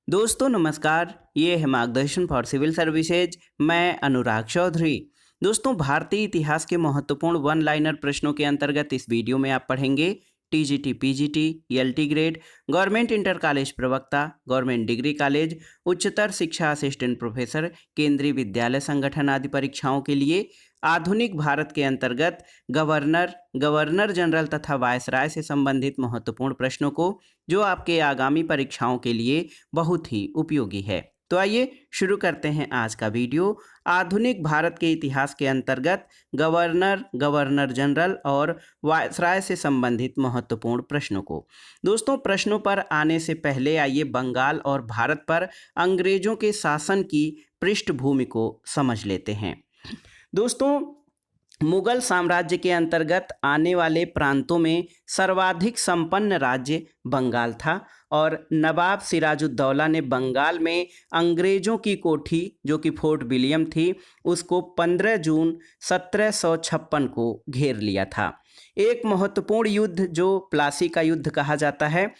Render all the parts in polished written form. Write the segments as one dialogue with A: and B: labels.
A: दोस्तों नमस्कार, ये है मार्गदर्शन फॉर सिविल सर्विसेज। मैं अनुराग चौधरी। दोस्तों, भारतीय इतिहास के महत्वपूर्ण वन लाइनर प्रश्नों के अंतर्गत इस वीडियो में आप पढ़ेंगे TGT, PGT, LT grade, government inter college प्रवक्ता, गवर्नमेंट डिग्री कॉलेज, उच्चतर शिक्षा असिस्टेंट प्रोफेसर, केंद्रीय विद्यालय संगठन आदि परीक्षाओं के लिए आधुनिक भारत के अंतर्गत गवर्नर, गवर्नर जनरल तथा वायसराय से संबंधित महत्वपूर्ण प्रश्नों को, जो आपके आगामी परीक्षाओं के लिए बहुत ही उपयोगी है। तो आइए शुरू करते हैं आज का वीडियो। आधुनिक भारत के इतिहास के अंतर्गत गवर्नर, गवर्नर जनरल और वायसराय से संबंधित महत्वपूर्ण प्रश्नों को। दोस्तों, प्रश्नों पर आने से पहले आइए बंगाल और भारत पर अंग्रेजों के शासन की पृष्ठभूमि को समझ लेते हैं। दोस्तों, मुगल साम्राज्य के अंतर्गत आने वाले प्रांतों में सर्वाधिक संपन्न राज्य बंगाल था और नवाब सिराजुद्दौला ने बंगाल में अंग्रेजों की कोठी, जो कि फोर्ट विलियम थी, उसको 15 जून 1756 को घेर लिया था। एक महत्वपूर्ण युद्ध, जो प्लासी का युद्ध कहा जाता है,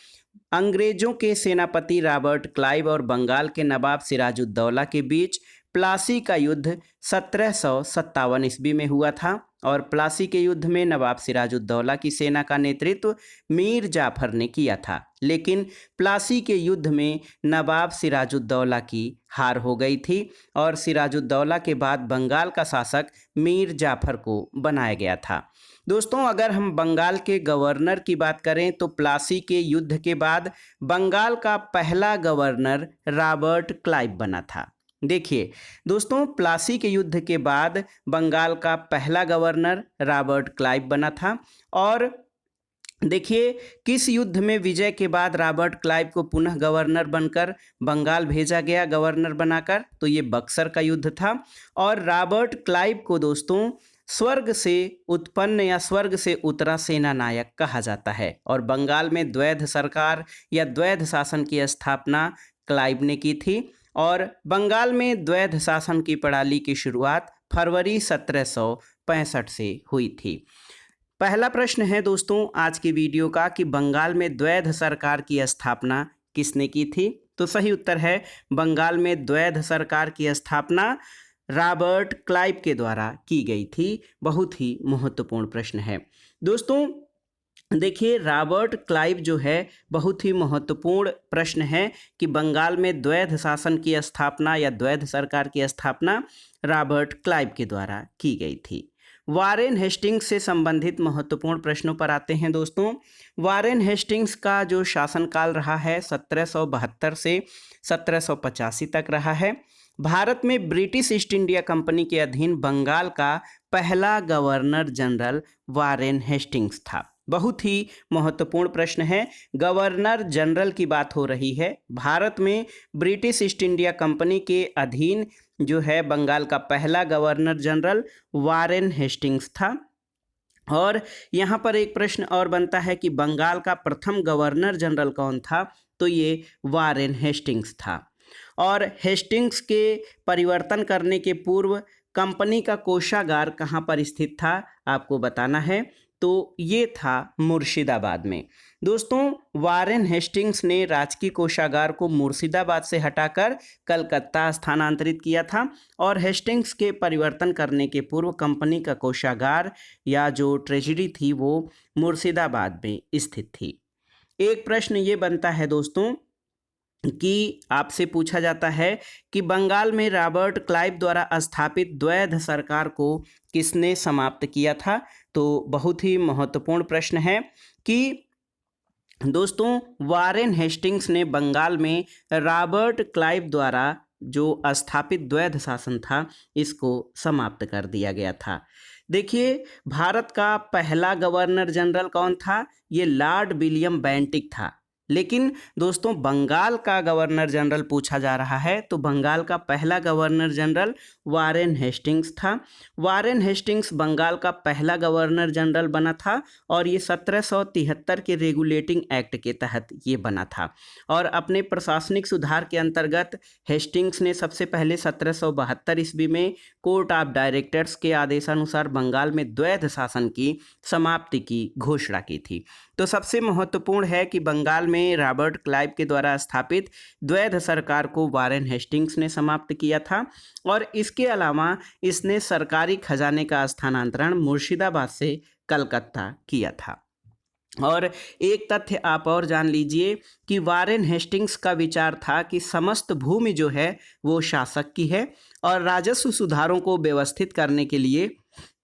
A: अंग्रेजों के सेनापति रॉबर्ट क्लाइव और बंगाल के नवाब सिराजुद्दौला के बीच प्लासी का युद्ध 1757 ईस्वी में हुआ था और प्लासी के युद्ध में नवाब सिराजुद्दौला की सेना का नेतृत्व मीर जाफर ने किया था। लेकिन प्लासी के युद्ध में नवाब सिराजुद्दौला की हार हो गई थी और सिराजुद्दौला के बाद बंगाल का शासक मीर जाफर को बनाया गया था। दोस्तों, अगर हम बंगाल के गवर्नर की बात करें तो प्लासी के युद्ध के बाद बंगाल का पहला गवर्नर रॉबर्ट क्लाइव बना था। देखिए दोस्तों, प्लासी के युद्ध के बाद बंगाल का पहला गवर्नर रॉबर्ट क्लाइव बना था। और देखिए, किस युद्ध में विजय के बाद रॉबर्ट क्लाइव को पुनः गवर्नर बनकर बंगाल भेजा गया, गवर्नर बनाकर, तो ये बक्सर का युद्ध था। और रॉबर्ट क्लाइव को दोस्तों स्वर्ग से उत्पन्न या स्वर्ग से उतरा सेना नायक कहा जाता है और बंगाल में द्वैध सरकार या द्वैध शासन की स्थापना क्लाइव ने की थी और बंगाल में द्वैध शासन की प्रणाली की शुरुआत फरवरी 1765 से हुई थी। पहला प्रश्न है दोस्तों आज की वीडियो का कि बंगाल में द्वैध सरकार की स्थापना किसने की थी? तो सही उत्तर है, बंगाल में द्वैध सरकार की स्थापना रॉबर्ट क्लाइव के द्वारा की गई थी। बहुत ही महत्वपूर्ण प्रश्न है दोस्तों। देखिए, रॉबर्ट क्लाइव जो है बहुत ही महत्वपूर्ण प्रश्न है कि बंगाल में द्वैध शासन की स्थापना या द्वैध सरकार की स्थापना रॉबर्ट क्लाइव के द्वारा की गई थी। वारेन हेस्टिंग्स से संबंधित महत्वपूर्ण प्रश्नों पर आते हैं दोस्तों। वारेन हेस्टिंग्स का जो शासनकाल रहा है 1772 से 1785 तक रहा है। भारत में ब्रिटिश ईस्ट इंडिया कंपनी के अधीन बंगाल का पहला गवर्नर जनरल वारेन हेस्टिंग्स था। बहुत ही महत्वपूर्ण प्रश्न है, गवर्नर जनरल की बात हो रही है। भारत में ब्रिटिश ईस्ट इंडिया कंपनी के अधीन जो है बंगाल का पहला गवर्नर जनरल वारेन हेस्टिंग्स था। और यहाँ पर एक प्रश्न और बनता है कि बंगाल का प्रथम गवर्नर जनरल कौन था? तो ये वारेन हेस्टिंग्स था। और हेस्टिंग्स के परिवर्तन करने के पूर्व कंपनी का कोषागार कहाँ पर स्थित था आपको बताना है, तो ये था मुर्शिदाबाद में। दोस्तों, वारेन हेस्टिंग्स ने राजकीय कोषागार को मुर्शिदाबाद से हटाकर कलकत्ता स्थानांतरित किया था और हेस्टिंग्स के परिवर्तन करने के पूर्व कंपनी का कोषागार या जो ट्रेजरी थी वो मुर्शिदाबाद में स्थित थी। एक प्रश्न ये बनता है दोस्तों कि आपसे पूछा जाता है कि बंगाल में रॉबर्ट क्लाइव द्वारा स्थापित द्वैध सरकार को किसने समाप्त किया था? तो बहुत ही महत्वपूर्ण प्रश्न है कि दोस्तों वारेन हेस्टिंग्स ने बंगाल में रॉबर्ट क्लाइव द्वारा जो स्थापित द्वैध शासन था इसको समाप्त कर दिया गया था। देखिए, भारत का पहला गवर्नर जनरल कौन था? ये लॉर्ड विलियम बेंटिक था। लेकिन दोस्तों, बंगाल का गवर्नर जनरल पूछा जा रहा है तो बंगाल का पहला गवर्नर जनरल वारेन हेस्टिंग्स था। वारेन हेस्टिंग्स बंगाल का पहला गवर्नर जनरल बना था और ये 1773 के रेगुलेटिंग एक्ट के तहत ये बना था। और अपने प्रशासनिक सुधार के अंतर्गत हेस्टिंग्स ने सबसे पहले 1772 ईस्वी में कोर्ट ऑफ डायरेक्टर्स के आदेशानुसार बंगाल में द्वैध शासन की समाप्ति की घोषणा की थी। तो सबसे महत्वपूर्ण है कि बंगाल में रॉबर्ट क्लाइव के द्वारा स्थापित द्वैध सरकार को वारेन हेस्टिंग्स ने समाप्त किया था और इसके अलावा इसने सरकारी खजाने का स्थानांतरण मुर्शिदाबाद से कलकत्ता किया था। और एक तथ्य आप और जान लीजिए कि वारेन हेस्टिंग्स का विचार था कि समस्त भूमि जो है वो शासक की है और राजस्व सुधारों को व्यवस्थित करने के लिए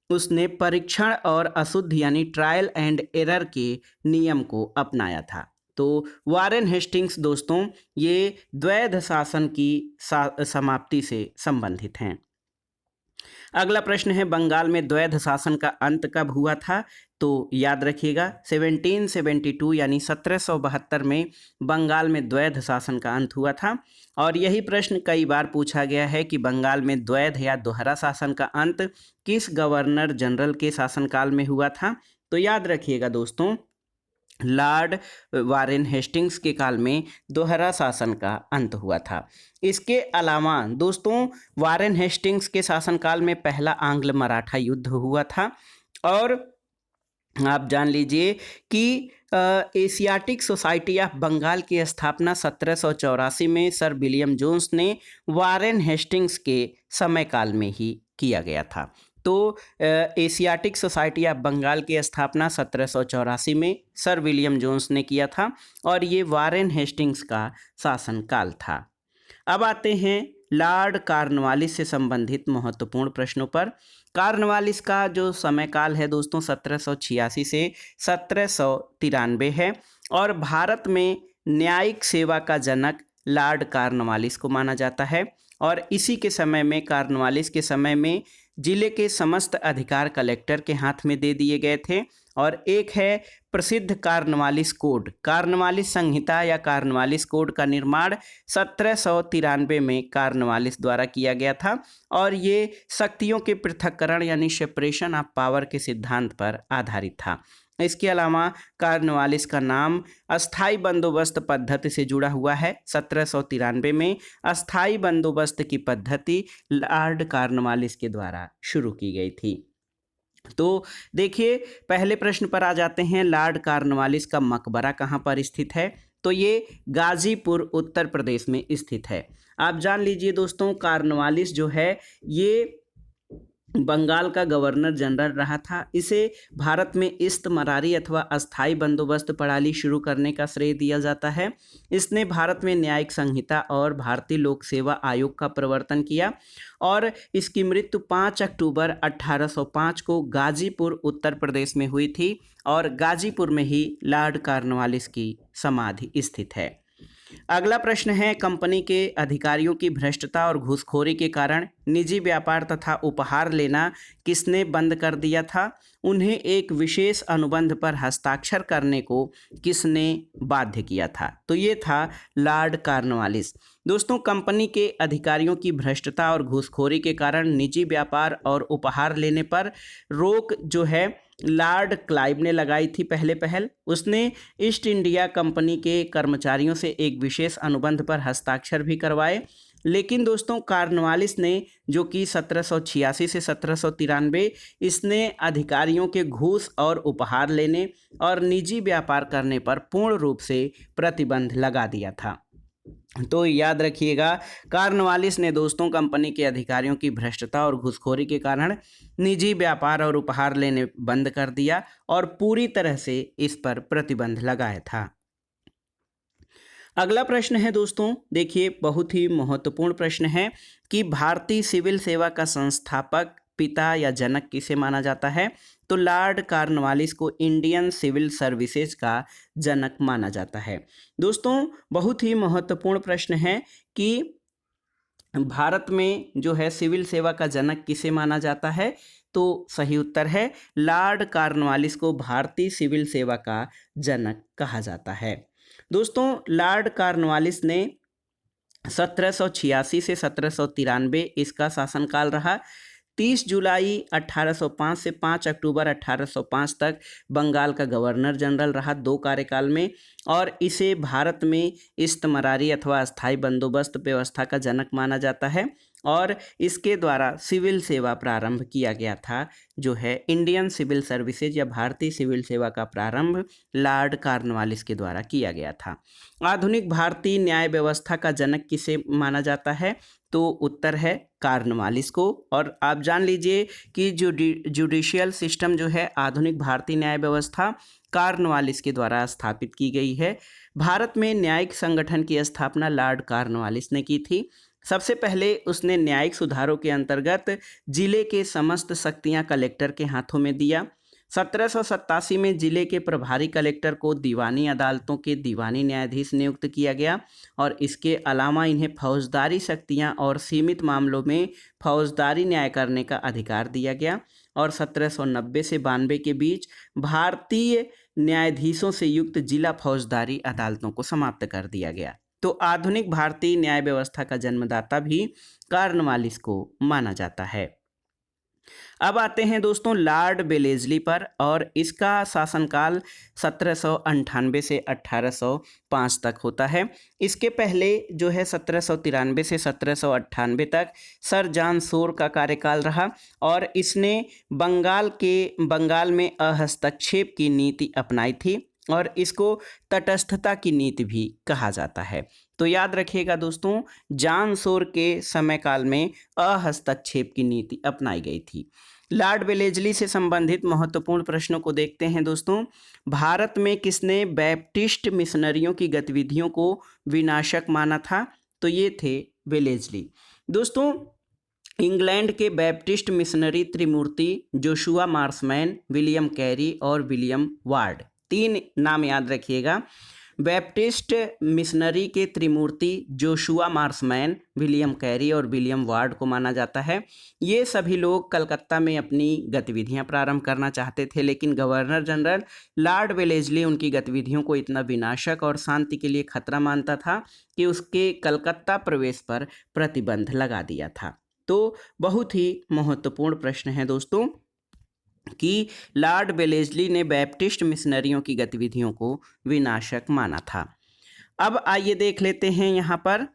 A: उसने परीक्षण और अशुद्ध यानी ट्रायल एंड एरर के नियम को अपनाया था। तो वारेन हेस्टिंग्स दोस्तों ये द्वैध शासन की समाप्ति से संबंधित हैं। अगला प्रश्न है बंगाल में द्वैध शासन का अंत कब हुआ था? तो याद रखिएगा 1772 यानी 1772 में बंगाल में द्वैध शासन का अंत हुआ था। और यही प्रश्न कई बार पूछा गया है कि बंगाल में द्वैध या दोहरा शासन का अंत किस गवर्नर जनरल के शासनकाल में हुआ था? तो याद रखिएगा दोस्तों, लॉर्ड वारेन हेस्टिंग्स के काल में दोहरा शासन का अंत हुआ था। इसके अलावा दोस्तों वारेन हेस्टिंग्स के शासनकाल में पहला आंग्ल मराठा युद्ध हुआ था और आप जान लीजिए कि एशियाटिक सोसाइटी ऑफ बंगाल की स्थापना 1784 में सर विलियम जोन्स ने वारेन हेस्टिंग्स के समयकाल में ही किया गया था। तो एशियाटिक सोसाइटी ऑफ बंगाल की स्थापना 1784 में सर विलियम जोन्स ने किया था और ये वारेन हेस्टिंग्स का शासनकाल था। अब आते हैं लॉर्ड कॉर्नवालिस से संबंधित महत्वपूर्ण प्रश्नों पर। कॉर्नवालिस का जो समयकाल है दोस्तों 1786 से 1793 है और भारत में न्यायिक सेवा का जनक लॉर्ड कॉर्नवालिस को माना जाता है और इसी के समय में कॉर्नवालिस के समय में जिले के समस्त अधिकार कलेक्टर के हाथ में दे दिए गए थे। और एक है प्रसिद्ध कॉर्नवालिस कोड, कॉर्नवालिस संहिता या कॉर्नवालिस कोड का निर्माण 1793 में कॉर्नवालिस द्वारा किया गया था और ये शक्तियों के पृथक्करण यानी सेपरेशन ऑफ पावर के सिद्धांत पर आधारित था। इसके अलावा कॉर्नवालिस का नाम अस्थाई बंदोबस्त पद्धति से जुड़ा हुआ है। 1793 में अस्थाई बंदोबस्त की पद्धति लॉर्ड कॉर्नवालिस के द्वारा शुरू की गई थी। तो देखिए पहले प्रश्न पर आ जाते हैं, लॉर्ड कॉर्नवालिस का मकबरा कहाँ पर स्थित है? तो ये गाजीपुर उत्तर प्रदेश में स्थित है। आप जान लीजिए दोस्तों कॉर्नवालिस जो है ये बंगाल का गवर्नर जनरल रहा था। इसे भारत में इस्तमरारी अथवा अस्थाई बंदोबस्त प्रणाली शुरू करने का श्रेय दिया जाता है। इसने भारत में न्यायिक संहिता और भारतीय लोक सेवा आयोग का प्रवर्तन किया और इसकी मृत्यु 5 अक्टूबर 1805 को गाजीपुर उत्तर प्रदेश में हुई थी और गाजीपुर में ही लॉर्ड कॉर्नवालिस की समाधि स्थित है। अगला प्रश्न है कंपनी के अधिकारियों की भ्रष्टता और घूसखोरी के कारण निजी व्यापार तथा उपहार लेना किसने बंद कर दिया था? उन्हें एक विशेष अनुबंध पर हस्ताक्षर करने को किसने बाध्य किया था? तो ये था लॉर्ड कॉर्नवालिस। दोस्तों कंपनी के अधिकारियों की भ्रष्टता और घूसखोरी के कारण निजी व्यापार और उपहार लेने पर रोक जो है लॉर्ड क्लाइव ने लगाई थी। पहल उसने ईस्ट इंडिया कंपनी के कर्मचारियों से एक विशेष अनुबंध पर हस्ताक्षर भी करवाए, लेकिन दोस्तों कॉर्नवालिस ने जो कि 1786 से 1793 इसने अधिकारियों के घूस और उपहार लेने और निजी व्यापार करने पर पूर्ण रूप से प्रतिबंध लगा दिया था। तो याद रखिएगा कॉर्नवालिस ने दोस्तों कंपनी के अधिकारियों की भ्रष्टता और घूसखोरी के कारण निजी व्यापार और उपहार लेने बंद कर दिया और पूरी तरह से इस पर प्रतिबंध लगाया था। अगला प्रश्न है दोस्तों, देखिए बहुत ही महत्वपूर्ण प्रश्न है कि भारतीय सिविल सेवा का संस्थापक पिता या जनक किसे माना जाता है? तो लॉर्ड कॉर्नवालिस को इंडियन सिविल सर्विसेज का जनक माना जाता है। दोस्तों बहुत ही महत्वपूर्ण प्रश्न है कि भारत में जो है सिविल सेवा का जनक किसे माना जाता है? तो सही उत्तर है लॉर्ड कॉर्नवालिस को भारतीय सिविल सेवा का जनक कहा जाता है। दोस्तों लॉर्ड कॉर्नवालिस ने 1786 से 1793 इसका शासनकाल रहा। 30 जुलाई 1805 से 5 अक्टूबर 1805 तक बंगाल का गवर्नर जनरल रहा 2 कार्यकाल में और इसे भारत में इस्तमरारी अथवा अस्थाई बंदोबस्त व्यवस्था का जनक माना जाता है। और इसके द्वारा सिविल सेवा प्रारंभ किया गया था, जो है इंडियन सिविल सर्विसेज या भारतीय सिविल सेवा का प्रारंभ लॉर्ड कॉर्नवालिस के द्वारा किया गया था। आधुनिक भारतीय न्याय व्यवस्था का जनक किसे माना जाता है? तो उत्तर है कॉर्नवालिस को। और आप जान लीजिए कि जुडिशियल सिस्टम जो है आधुनिक भारतीय न्याय व्यवस्था कॉर्नवालिस के द्वारा स्थापित की गई है। भारत में न्यायिक संगठन की स्थापना लॉर्ड कॉर्नवालिस ने की थी। सबसे पहले उसने न्यायिक सुधारों के अंतर्गत जिले के समस्त शक्तियां कलेक्टर के हाथों में दिया। 1787 में जिले के प्रभारी कलेक्टर को दीवानी अदालतों के दीवानी न्यायाधीश नियुक्त किया गया और इसके अलावा इन्हें फौजदारी शक्तियां और सीमित मामलों में फौजदारी न्याय करने का अधिकार दिया गया। और 1790 से 92 के बीच भारतीय न्यायाधीशों से युक्त जिला फौजदारी अदालतों को समाप्त कर दिया गया। तो आधुनिक भारतीय न्याय व्यवस्था का जन्मदाता भी कॉर्नवालिस को माना जाता है। अब आते हैं दोस्तों लॉर्ड वेलेस्ली पर, और इसका शासनकाल 1798 से 1805 तक होता है। इसके पहले जो है 1793 से 1798 तक सर जॉन शोर का कार्यकाल रहा और इसने बंगाल में हस्तक्षेप की नीति अपनाई थी और इसको तटस्थता की नीति भी कहा जाता है। तो याद रखिएगा दोस्तों, जॉन शोर के समय काल में हस्तक्षेप की नीति अपनाई गई थी। लॉर्ड वेलेस्ली से संबंधित महत्वपूर्ण प्रश्नों को देखते हैं दोस्तों। भारत में किसने बैप्टिस्ट मिशनरियों की गतिविधियों को विनाशक माना था? तो ये थे वेलेस्ली। दोस्तों, इंग्लैंड के बैप्टिस्ट मिशनरी त्रिमूर्ति जोशुआ मार्समैन, विलियम कैरी और विलियम वार्ड, 3 नाम याद रखिएगा। बैप्टिस्ट मिशनरी के त्रिमूर्ति जोशुआ मार्समैन, विलियम कैरी और विलियम वार्ड को माना जाता है। ये सभी लोग कलकत्ता में अपनी गतिविधियां प्रारंभ करना चाहते थे, लेकिन गवर्नर जनरल लॉर्ड वेलेस्ली उनकी गतिविधियों को इतना विनाशक और शांति के लिए खतरा मानता था कि उसके कलकत्ता प्रवेश पर प्रतिबंध लगा दिया था। तो बहुत ही महत्वपूर्ण प्रश्न है दोस्तों कि लॉर्ड वेलेस्ली ने बैप्टिस्ट मिशनरियों की गतिविधियों को विनाशक माना था। अब आइए देख लेते हैं यहाँ पर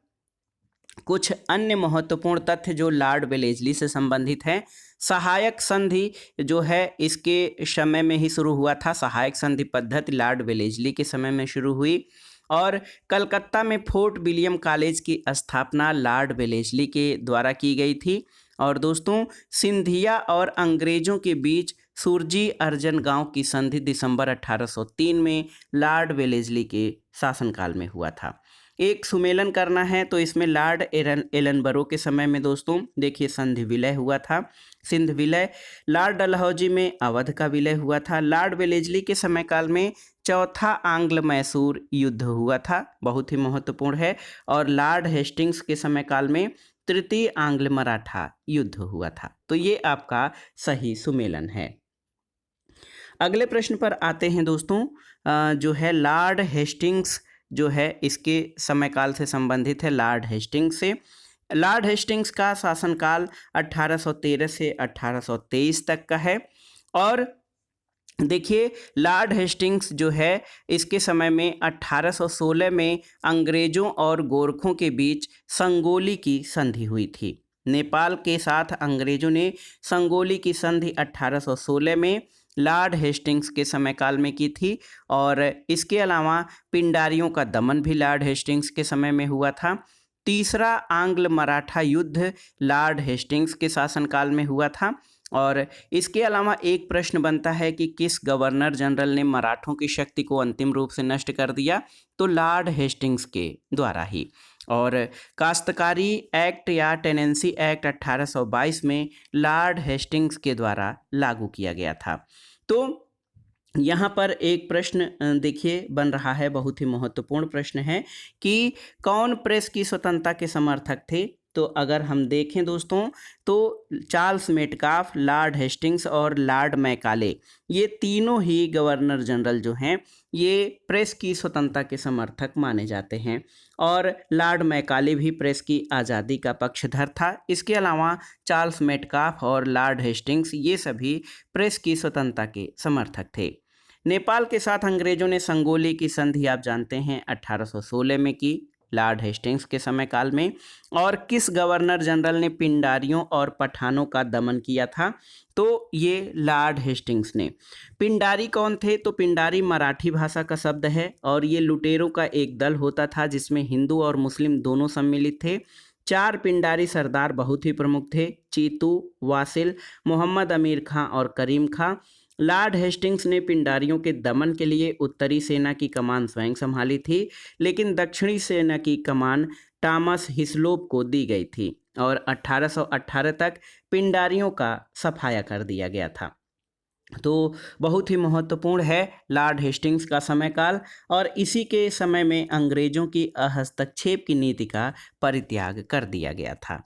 A: कुछ अन्य महत्वपूर्ण तथ्य जो लॉर्ड वेलेस्ली से संबंधित हैं। सहायक संधि जो है इसके समय में ही शुरू हुआ था। सहायक संधि पद्धति लॉर्ड वेलेस्ली के समय में शुरू हुई और कलकत्ता में फोर्ट विलियम कॉलेज की स्थापना लॉर्ड वेलेस्ली के द्वारा की गई थी। और दोस्तों, सिंधिया और अंग्रेजों के बीच सुरजी अर्जन गांव की संधि दिसंबर 1803 में लॉर्ड वेलेस्ली के शासनकाल में हुआ था। एक सुमेलन करना है तो इसमें लॉर्ड एलनबरो के समय में दोस्तों देखिए संधि विलय हुआ था, सिंध विलय। लॉर्ड डलहौजी में अवध का विलय हुआ था। लॉर्ड वेलेस्ली के समय काल में चौथा आंग्ल मैसूर युद्ध हुआ था, बहुत ही महत्वपूर्ण है। और लॉर्ड हेस्टिंग्स के समय काल में तृतीय आंग्ल मराठा युद्ध हुआ था। तो ये आपका सही सुमेलन है। अगले प्रश्न पर आते हैं दोस्तों, जो है लॉर्ड हेस्टिंग्स जो है इसके समयकाल से संबंधित है। लॉर्ड हेस्टिंग्स से लॉर्ड हेस्टिंग्स का शासनकाल 1813 से 1823 तक का है। और देखिए लॉर्ड हेस्टिंग्स जो है इसके समय में 1816 में अंग्रेजों और गोरखों के बीच संगोली की संधि हुई थी। नेपाल के साथ अंग्रेजों ने संगोली की संधि 1816 में लॉर्ड हेस्टिंग्स के समय काल में की थी। और इसके अलावा पिंडारियों का दमन भी लॉर्ड हेस्टिंग्स के समय में हुआ था। तीसरा आंग्ल मराठा युद्ध लॉर्ड हेस्टिंग्स के शासनकाल में हुआ था। और इसके अलावा एक प्रश्न बनता है कि किस गवर्नर जनरल ने मराठों की शक्ति को अंतिम रूप से नष्ट कर दिया? तो लॉर्ड हेस्टिंग्स के द्वारा ही। और काश्तकारी एक्ट या टेनेंसी एक्ट 1822 में लॉर्ड हेस्टिंग्स के द्वारा लागू किया गया था। तो यहाँ पर एक प्रश्न देखिए बन रहा है, बहुत ही महत्वपूर्ण प्रश्न है कि कौन प्रेस की स्वतंत्रता के समर्थक थे? तो अगर हम देखें दोस्तों तो चार्ल्स मेटकाफ, लॉर्ड हेस्टिंग्स और लॉर्ड मैकाले, ये तीनों ही गवर्नर जनरल जो हैं ये प्रेस की स्वतंत्रता के समर्थक माने जाते हैं। और लॉर्ड मैकाले भी प्रेस की आज़ादी का पक्षधर था। इसके अलावा चार्ल्स मेटकाफ और लॉर्ड हेस्टिंग्स ये सभी प्रेस की स्वतंत्रता के समर्थक थे। नेपाल के साथ अंग्रेजों ने संगोली की संधि आप जानते हैं 1816 में की। लॉर्ड हेस्टिंग्स के समय काल में। और किस गवर्नर जनरल ने पिंडारियों और पठानों का दमन किया था? तो ये लॉर्ड हेस्टिंग्स ने। पिंडारी कौन थे? तो पिंडारी मराठी भाषा का शब्द है और ये लुटेरों का एक दल होता था जिसमें हिंदू और मुस्लिम दोनों सम्मिलित थे। 4 पिंडारी सरदार बहुत ही प्रमुख थे: चीतू, वासिल, मोहम्मद अमीर खां और करीम खां। लॉर्ड हेस्टिंग्स ने पिंडारियों के दमन के लिए उत्तरी सेना की कमान स्वयं संभाली थी, लेकिन दक्षिणी सेना की कमान टॉमस हिस्लोप को दी गई थी और 1818 तक पिंडारियों का सफाया कर दिया गया था। तो बहुत ही महत्वपूर्ण है लॉर्ड हेस्टिंग्स का समय काल, और इसी के समय में अंग्रेजों की हस्तक्षेप की नीति का परित्याग कर दिया गया था।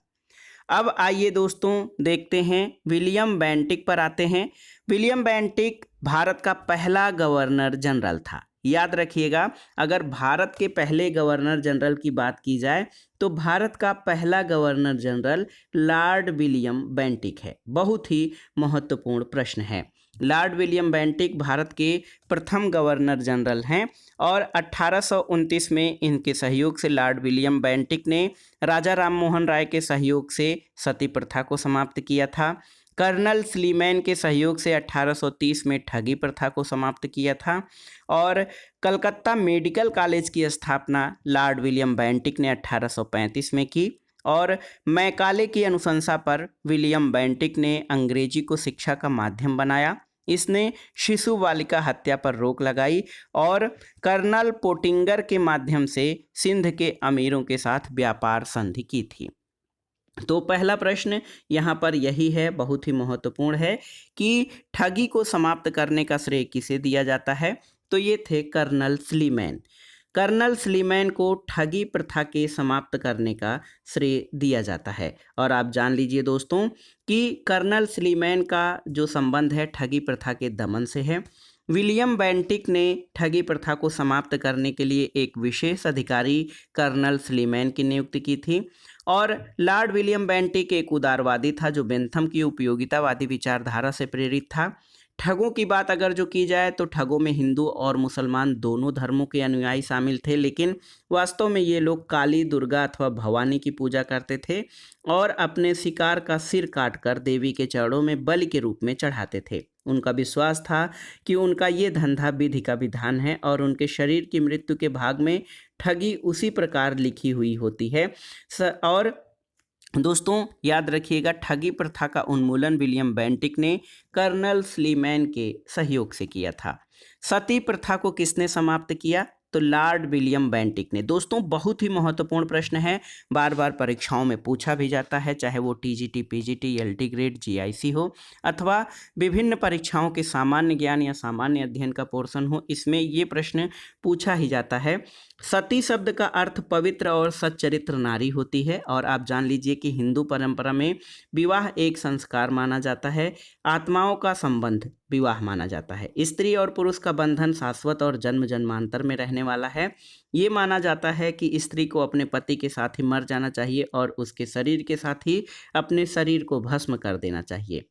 A: अब आइए दोस्तों देखते हैं, विलियम बेंटिक पर आते हैं। विलियम बेंटिक भारत का पहला गवर्नर जनरल था। याद रखिएगा, अगर भारत के पहले गवर्नर जनरल की बात की जाए तो भारत का पहला governor general Lord William Bentinck है। बहुत ही महत्वपूर्ण प्रश्न है। लॉर्ड विलियम बेंटिक भारत के प्रथम गवर्नर जनरल हैं और 1829 में इनके सहयोग से लॉर्ड विलियम बेंटिक ने राजा राममोहन राय के सहयोग से सती प्रथा को समाप्त किया था। कर्नल स्लीमैन के सहयोग से 1830 में ठगी प्रथा को समाप्त किया था और कलकत्ता मेडिकल कॉलेज की स्थापना लॉर्ड विलियम बेंटिक ने 1835 में की। और मैकाले की अनुशंसा पर विलियम बेंटिक ने अंग्रेजी को शिक्षा का माध्यम बनाया। इसने शिशु बालिका हत्या पर रोक लगाई और कर्नल पोटिंगर के माध्यम से सिंध के अमीरों के साथ व्यापार संधि की थी। तो पहला प्रश्न यहाँ पर यही है, बहुत ही महत्वपूर्ण है कि ठगी को समाप्त करने का श्रेय किसे दिया जाता है? तो ये थे कर्नल स्लीमैन। कर्नल स्लीमैन को ठगी प्रथा के समाप्त करने का श्रेय दिया जाता है। और आप जान लीजिए दोस्तों कि कर्नल स्लीमैन का जो संबंध है ठगी प्रथा के दमन से है। विलियम बेंटिक ने ठगी प्रथा को समाप्त करने के लिए एक विशेष अधिकारी कर्नल स्लीमैन की नियुक्ति की थी। और लॉर्ड विलियम बेंटिक एक उदारवादी था जो बेंथम की उपयोगितावादी विचारधारा से प्रेरित था। ठगों की बात अगर जो की जाए तो ठगों में हिंदू और मुसलमान दोनों धर्मों के अनुयायी शामिल थे, लेकिन वास्तव में ये लोग काली, दुर्गा अथवा भवानी की पूजा करते थे और अपने शिकार का सिर काटकर देवी के चरणों में बलि के रूप में चढ़ाते थे। उनका विश्वास था कि उनका ये धंधा विधि का विधान है और उनके शरीर की मृत्यु के भाग में ठगी उसी प्रकार लिखी हुई होती है। और दोस्तों याद रखिएगा, ठगी प्रथा का उन्मूलन विलियम बेंटिक ने कर्नल स्लीमैन के सहयोग से किया था। सती प्रथा को किसने समाप्त किया? तो लॉर्ड विलियम बेंटिक ने। दोस्तों बहुत ही महत्वपूर्ण प्रश्न है, बार बार परीक्षाओं में पूछा भी जाता है, चाहे वो TGT, PGT, LT grade, GIC हो अथवा विभिन्न परीक्षाओं के सामान्य ज्ञान या सामान्य अध्ययन का पोर्शन हो, इसमें ये प्रश्न पूछा ही जाता है। सती शब्द का अर्थ पवित्र और सच्चरित्र नारी होती है और आप जान लीजिए कि हिंदू परंपरा में विवाह एक संस्कार माना जाता है, आत्माओं का संबंध विवाह माना जाता है। स्त्री और पुरुष का बंधन शाश्वत और जन्म जन्मांतर में रहने वाला है। ये माना जाता है कि स्त्री को अपने पति के साथ ही मर जाना चाहिए और उसके शरीर के साथ ही अपने शरीर को भस्म कर देना चाहिए।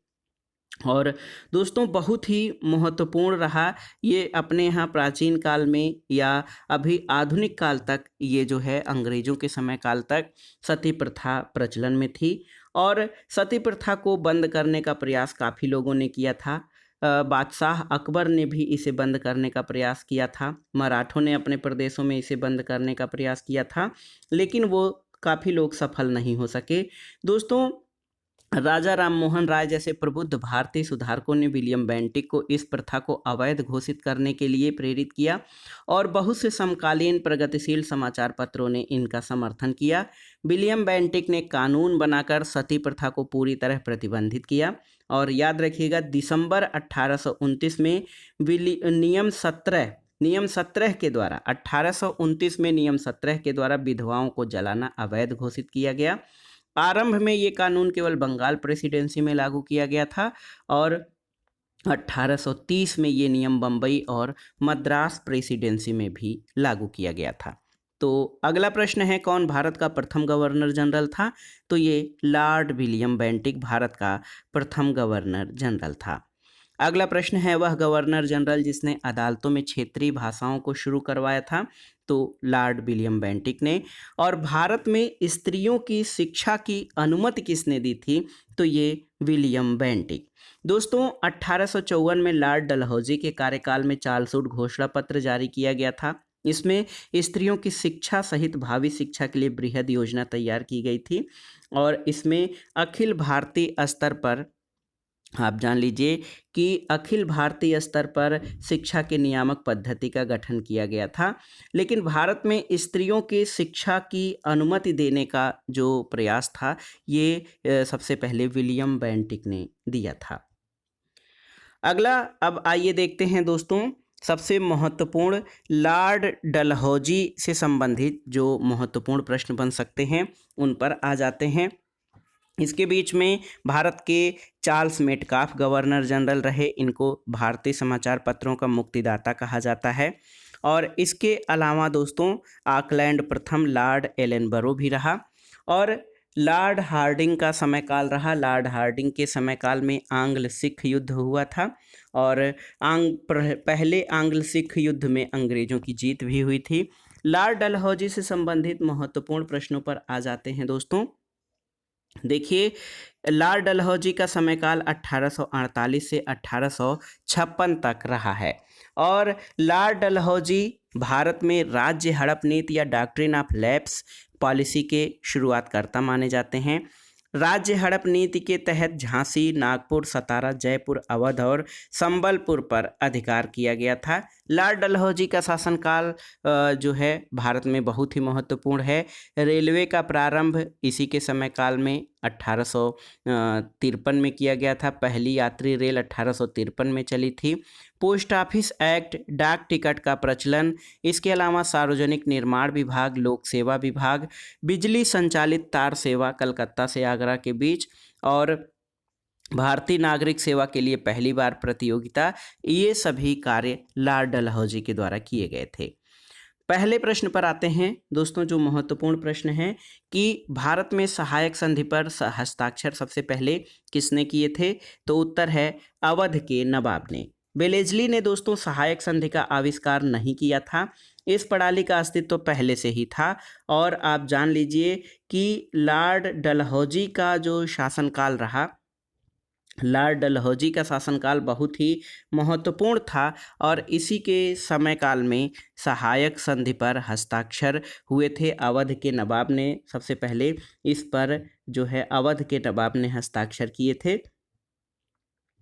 A: और दोस्तों बहुत ही महत्वपूर्ण रहा ये अपने यहाँ प्राचीन काल में या अभी आधुनिक काल तक, ये जो है अंग्रेजों के समय काल तक सती प्रथा प्रचलन में थी और सती प्रथा को बंद करने का प्रयास काफ़ी लोगों ने किया था। बादशाह अकबर ने भी इसे बंद करने का प्रयास किया था, मराठों ने अपने प्रदेशों में इसे बंद करने का प्रयास किया था, लेकिन वो काफ़ी लोग सफल नहीं हो सके। दोस्तों राजा राममोहन राय जैसे प्रबुद्ध भारतीय सुधारकों ने विलियम बेंटिक को इस प्रथा को अवैध घोषित करने के लिए प्रेरित किया और बहुत से समकालीन प्रगतिशील समाचार पत्रों ने इनका समर्थन किया। विलियम बेंटिक ने कानून बनाकर सती प्रथा को पूरी तरह प्रतिबंधित किया और याद रखिएगा दिसंबर 1829 में नियम 17 के द्वारा 1829 में नियम 17 के द्वारा विधवाओं को जलाना अवैध घोषित किया गया। आरंभ में ये कानून केवल बंगाल प्रेसिडेंसी में लागू किया गया था और 1830 में ये नियम बम्बई और मद्रास प्रेसिडेंसी में भी लागू किया गया था। तो अगला प्रश्न है, कौन भारत का प्रथम गवर्नर जनरल था? तो ये लॉर्ड विलियम बेंटिक भारत का प्रथम गवर्नर जनरल था। अगला प्रश्न है, वह गवर्नर जनरल जिसने अदालतों में क्षेत्रीय भाषाओं को शुरू करवाया था? तो लॉर्ड विलियम बेंटिक ने। और भारत में स्त्रियों की शिक्षा की अनुमति किसने दी थी? तो ये विलियम बेंटिक। दोस्तों 1854 में लॉर्ड डलहौजी के कार्यकाल में चार्ल्सवुड घोषणा पत्र जारी किया गया था। इसमें स्त्रियों की शिक्षा सहित भावी शिक्षा के लिए बृहद योजना तैयार की गई थी और इसमें अखिल भारतीय स्तर पर, आप जान लीजिए कि अखिल भारतीय स्तर पर शिक्षा के नियामक पद्धति का गठन किया गया था। लेकिन भारत में स्त्रियों की शिक्षा की अनुमति देने का जो प्रयास था ये सबसे पहले विलियम बेंटिक ने दिया था। अगला अब आइए देखते हैं दोस्तों, सबसे महत्वपूर्ण लॉर्ड डलहौजी से संबंधित जो महत्वपूर्ण प्रश्न बन सकते हैं उन पर आ जाते हैं। इसके बीच में भारत के चार्ल्स मेटकाफ गवर्नर जनरल रहे। इनको भारतीय समाचार पत्रों का मुक्तिदाता कहा जाता है। और इसके अलावा दोस्तों ऑकलैंड प्रथम लॉर्ड एलनबरो भी रहा और लॉर्ड हार्डिंग का समयकाल रहा। लॉर्ड हार्डिंग के समयकाल में आंग्ल सिख युद्ध हुआ था और पहले आंग्ल सिख युद्ध में अंग्रेजों की जीत भी हुई थी। लॉर्ड डलहौजी से संबंधित महत्वपूर्ण प्रश्नों पर आ जाते हैं दोस्तों। देखिए, लॉर्ड डलहौजी का समयकाल 1848 से 1856 तक रहा है और लॉर्ड डलहौजी भारत में राज्य हड़प नीति या डॉक्ट्रिन ऑफ लैप्स पॉलिसी के शुरुआतकर्ता माने जाते हैं। राज्य हड़प नीति के तहत झांसी, नागपुर, सतारा, जयपुर, अवध और संबलपुर पर अधिकार किया गया था। लॉर्ड डलहौजी का शासनकाल जो है भारत में बहुत ही महत्वपूर्ण है। रेलवे का प्रारंभ इसी के समय काल में 1853 में किया गया था। पहली यात्री रेल 1853 में चली थी। पोस्ट ऑफिस एक्ट, डाक टिकट का प्रचलन, इसके अलावा सार्वजनिक निर्माण विभाग, लोक सेवा विभाग, बिजली संचालित तार सेवा कलकत्ता से आगरा के बीच और भारतीय नागरिक सेवा के लिए पहली बार प्रतियोगिता, ये सभी कार्य लॉर्ड डलहौजी के द्वारा किए गए थे। पहले प्रश्न पर आते हैं दोस्तों, जो महत्वपूर्ण प्रश्न है कि भारत में सहायक संधि पर हस्ताक्षर सबसे पहले किसने किए थे? तो उत्तर है अवध के नवाब ने। वेलेस्ली ने दोस्तों सहायक संधि का आविष्कार नहीं किया था। इस प्रणाली का अस्तित्व पहले से ही था और आप जान लीजिए कि लॉर्ड डलहौजी का जो शासनकाल रहा, लॉर्ड डलहौजी का शासनकाल बहुत ही महत्वपूर्ण था और इसी के समय काल में सहायक संधि पर हस्ताक्षर हुए थे। अवध के नवाब ने सबसे पहले इस पर जो है अवध के नवाब ने हस्ताक्षर किए थे।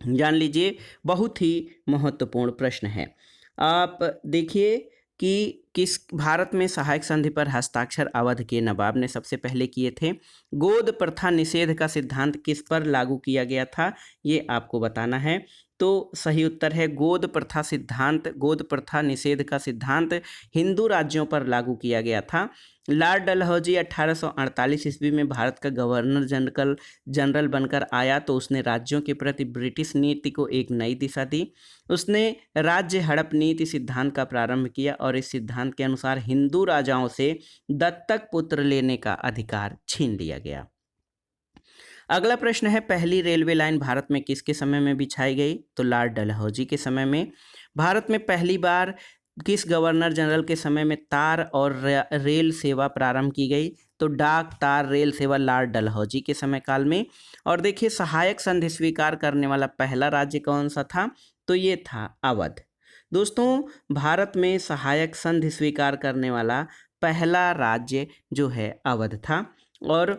A: जान लीजिए, बहुत ही महत्वपूर्ण प्रश्न है। आप देखिए कि किस भारत में सहायक संधि पर हस्ताक्षर अवध के नवाब ने सबसे पहले किए थे। गोद प्रथा निषेध का सिद्धांत किस पर लागू किया गया था, ये आपको बताना है। तो सही उत्तर है गोद प्रथा सिद्धांत। गोद प्रथा निषेध का सिद्धांत हिंदू राज्यों पर लागू किया गया था। लॉर्ड डलहौजी 1848 ईस्वी में भारत का गवर्नर जनरल बनकर आया तो उसने राज्यों के प्रति ब्रिटिश नीति को एक नई दिशा दी। उसने राज्य हड़प नीति सिद्धांत का प्रारंभ किया और इस सिद्धांत के अनुसार हिंदू राजाओं से दत्तक पुत्र लेने का अधिकार छीन लिया गया। अगला प्रश्न है, पहली रेलवे लाइन भारत में किसके समय में बिछाई गई? तो लॉर्ड डलहौजी के समय में। भारत में पहली बार किस गवर्नर जनरल के समय में तार और रेल सेवा प्रारंभ की गई? तो डाक, तार, रेल सेवा लॉर्ड डलहौजी के समय काल में। और देखिए, सहायक संधि स्वीकार करने वाला पहला राज्य कौन सा था? तो ये था अवध। दोस्तों भारत में सहायक संधि स्वीकार करने वाला पहला राज्य जो है अवध था। और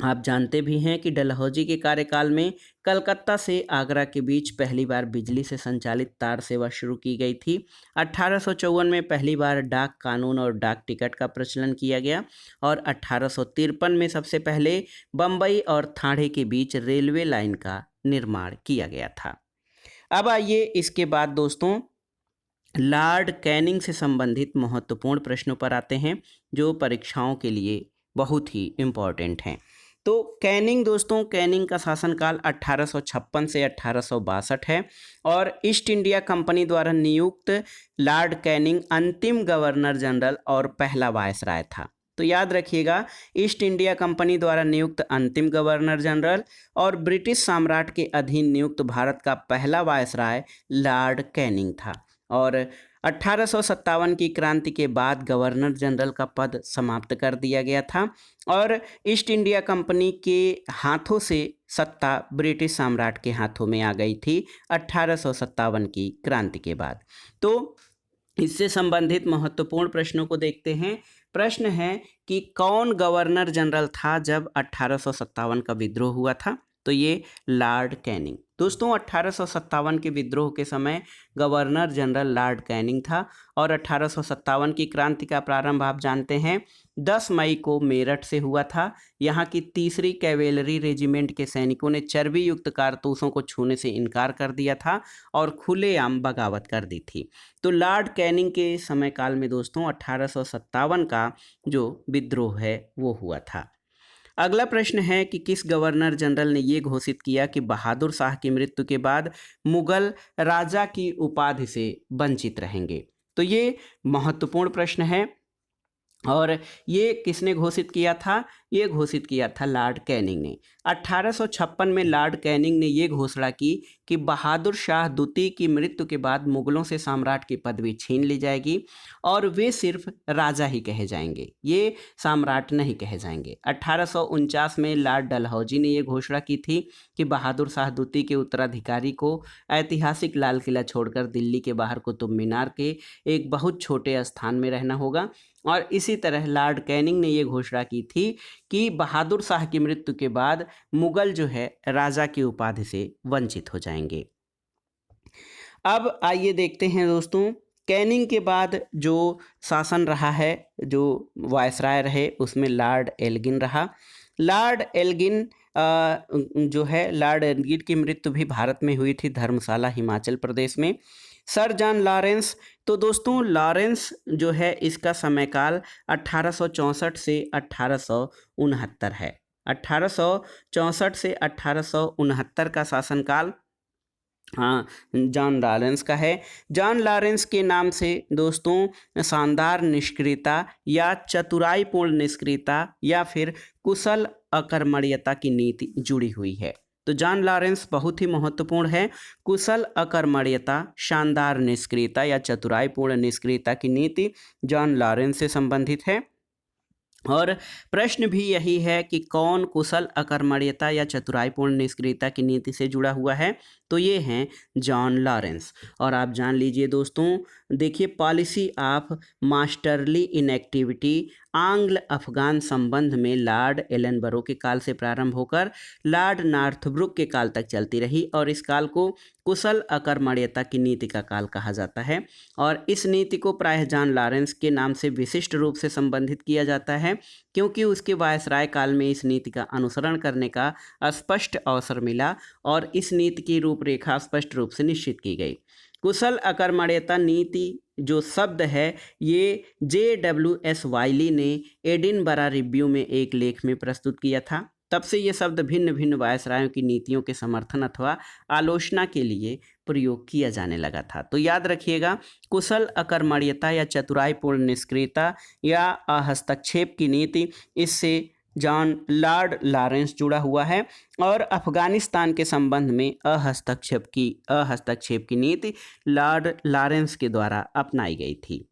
A: आप जानते भी हैं कि डलहौजी के कार्यकाल में कलकत्ता से आगरा के बीच पहली बार बिजली से संचालित तार सेवा शुरू की गई थी। 1854 में पहली बार डाक कानून और डाक टिकट का प्रचलन किया गया और 1853 में सबसे पहले बम्बई और ठाणे के बीच रेलवे लाइन का निर्माण किया गया था। अब आइए इसके बाद दोस्तों लॉर्ड कैनिंग से संबंधित महत्वपूर्ण प्रश्नों पर आते हैं जो परीक्षाओं के लिए बहुत ही इम्पोर्टेंट हैं। तो कैनिंग दोस्तों, कैनिंग का शासनकाल 1856 से 1862 है और ईस्ट इंडिया कंपनी द्वारा नियुक्त लॉर्ड कैनिंग अंतिम गवर्नर जनरल और पहला वायसराय था। तो याद रखिएगा, ईस्ट इंडिया कंपनी द्वारा नियुक्त अंतिम गवर्नर जनरल और ब्रिटिश सम्राट के अधीन नियुक्त भारत का पहला वायसराय लॉर्ड कैनिंग था। और 1857 की क्रांति के बाद गवर्नर जनरल का पद समाप्त कर दिया गया था और ईस्ट इंडिया कंपनी के हाथों से सत्ता ब्रिटिश सम्राट के हाथों में आ गई थी 1857 की क्रांति के बाद। तो इससे संबंधित महत्वपूर्ण प्रश्नों को देखते हैं। प्रश्न है कि कौन गवर्नर जनरल था जब 1857 का विद्रोह हुआ था? तो ये लॉर्ड कैनिंग। दोस्तों 1857 के विद्रोह के समय गवर्नर जनरल लॉर्ड कैनिंग था और 1857 की क्रांति का प्रारंभ आप जानते हैं 10 मई को मेरठ से हुआ था। यहाँ की 3री कैवेलरी रेजिमेंट के सैनिकों ने चर्बी युक्त कारतूसों को छूने से इनकार कर दिया था और खुलेआम बगावत कर दी थी। तो लॉर्ड कैनिंग के समय काल में दोस्तों 1857 का जो विद्रोह है वो हुआ था। अगला प्रश्न है कि किस गवर्नर जनरल ने ये घोषित किया कि बहादुर शाह की मृत्यु के बाद मुगल राजा की उपाधि से वंचित रहेंगे? तो ये महत्वपूर्ण प्रश्न है और ये किसने घोषित किया था? ये घोषित किया था लॉर्ड कैनिंग ने। 1856 में लॉर्ड कैनिंग ने ये घोषणा की कि बहादुर शाह द्वितीय की मृत्यु के बाद मुगलों से सम्राट की पदवी छीन ली जाएगी और वे सिर्फ राजा ही कहे जाएंगे, ये सम्राट नहीं कहे जाएंगे। 1849 में लॉर्ड डलहौजी ने ये घोषणा की थी कि बहादुर शाह द्वितीय के उत्तराधिकारी को ऐतिहासिक लाल किला छोड़कर दिल्ली के बाहर कुतुब मीनार के एक बहुत छोटे स्थान में रहना होगा। और इसी तरह लॉर्ड कैनिंग ने ये घोषणा की थी कि बहादुर शाह की मृत्यु के बाद मुगल जो है राजा की उपाधि से वंचित हो जाएंगे। अब आइए देखते हैं दोस्तों, कैनिंग के बाद जो शासन रहा है, जो वायसराय रहे, उसमें लॉर्ड एल्गिन रहा। लॉर्ड एल्गिन जो है, लॉर्ड एल्गिन की मृत्यु भी भारत में हुई थी, धर्मशाला हिमाचल प्रदेश में। सर जॉन लॉरेंस, तो दोस्तों लॉरेंस जो है इसका समयकाल 1864 से 1869 है। 1864 से 1869 का शासनकाल जॉन लॉरेंस का है। जॉन लॉरेंस के नाम से दोस्तों शानदार निष्क्रियता या चतुराईपूर्ण निष्क्रियता या फिर कुशल अकर्मण्यता की नीति जुड़ी हुई है। तो जॉन लॉरेंस बहुत ही महत्वपूर्ण है। कुशल अकर्मण्यता, शानदार निष्क्रियता या चतुराईपूर्ण निष्क्रियता की नीति जॉन लॉरेंस से संबंधित है। और प्रश्न भी यही है कि कौन कुशल अकर्मण्यता या चतुराईपूर्ण निष्क्रियता की नीति से जुड़ा हुआ है? तो ये हैं जॉन लॉरेंस। और आप जान लीजिए दोस्तों, देखिए, पॉलिसी ऑफ मास्टरली इनएक्टिविटी आंग्ल अफगान संबंध में लॉर्ड एलनबरो के काल से प्रारंभ होकर लॉर्ड नॉर्थब्रुक के काल तक चलती रही और इस काल को कुशल अकर्मण्यता की नीति का काल कहा जाता है। और इस नीति को प्रायः जॉन लॉरेंस के नाम से विशिष्ट रूप से संबंधित किया जाता है क्योंकि उसके वायसराय काल में इस नीति का अनुसरण करने का स्पष्ट अवसर मिला और इस नीति की रूपरेखा स्पष्ट रूप से निश्चित की गई। कुशल अकर्मण्यता नीति जो शब्द है ये JWS वाइली ने एडिनबरा रिव्यू में एक लेख में प्रस्तुत किया था। तब से ये शब्द भिन्न भिन्न वायसरायों की नीतियों के समर्थन अथवा आलोचना के लिए प्रयोग किया जाने लगा था। तो याद रखिएगा, कुशल अकर्मण्यता या चतुराईपूर्ण निष्क्रियता या हस्तक्षेप की नीति, इससे लॉर्ड लॉरेंस जुड़ा हुआ है। और अफगानिस्तान के संबंध में हस्तक्षेप की नीति लॉर्ड लॉरेंस के द्वारा अपनाई गई थी।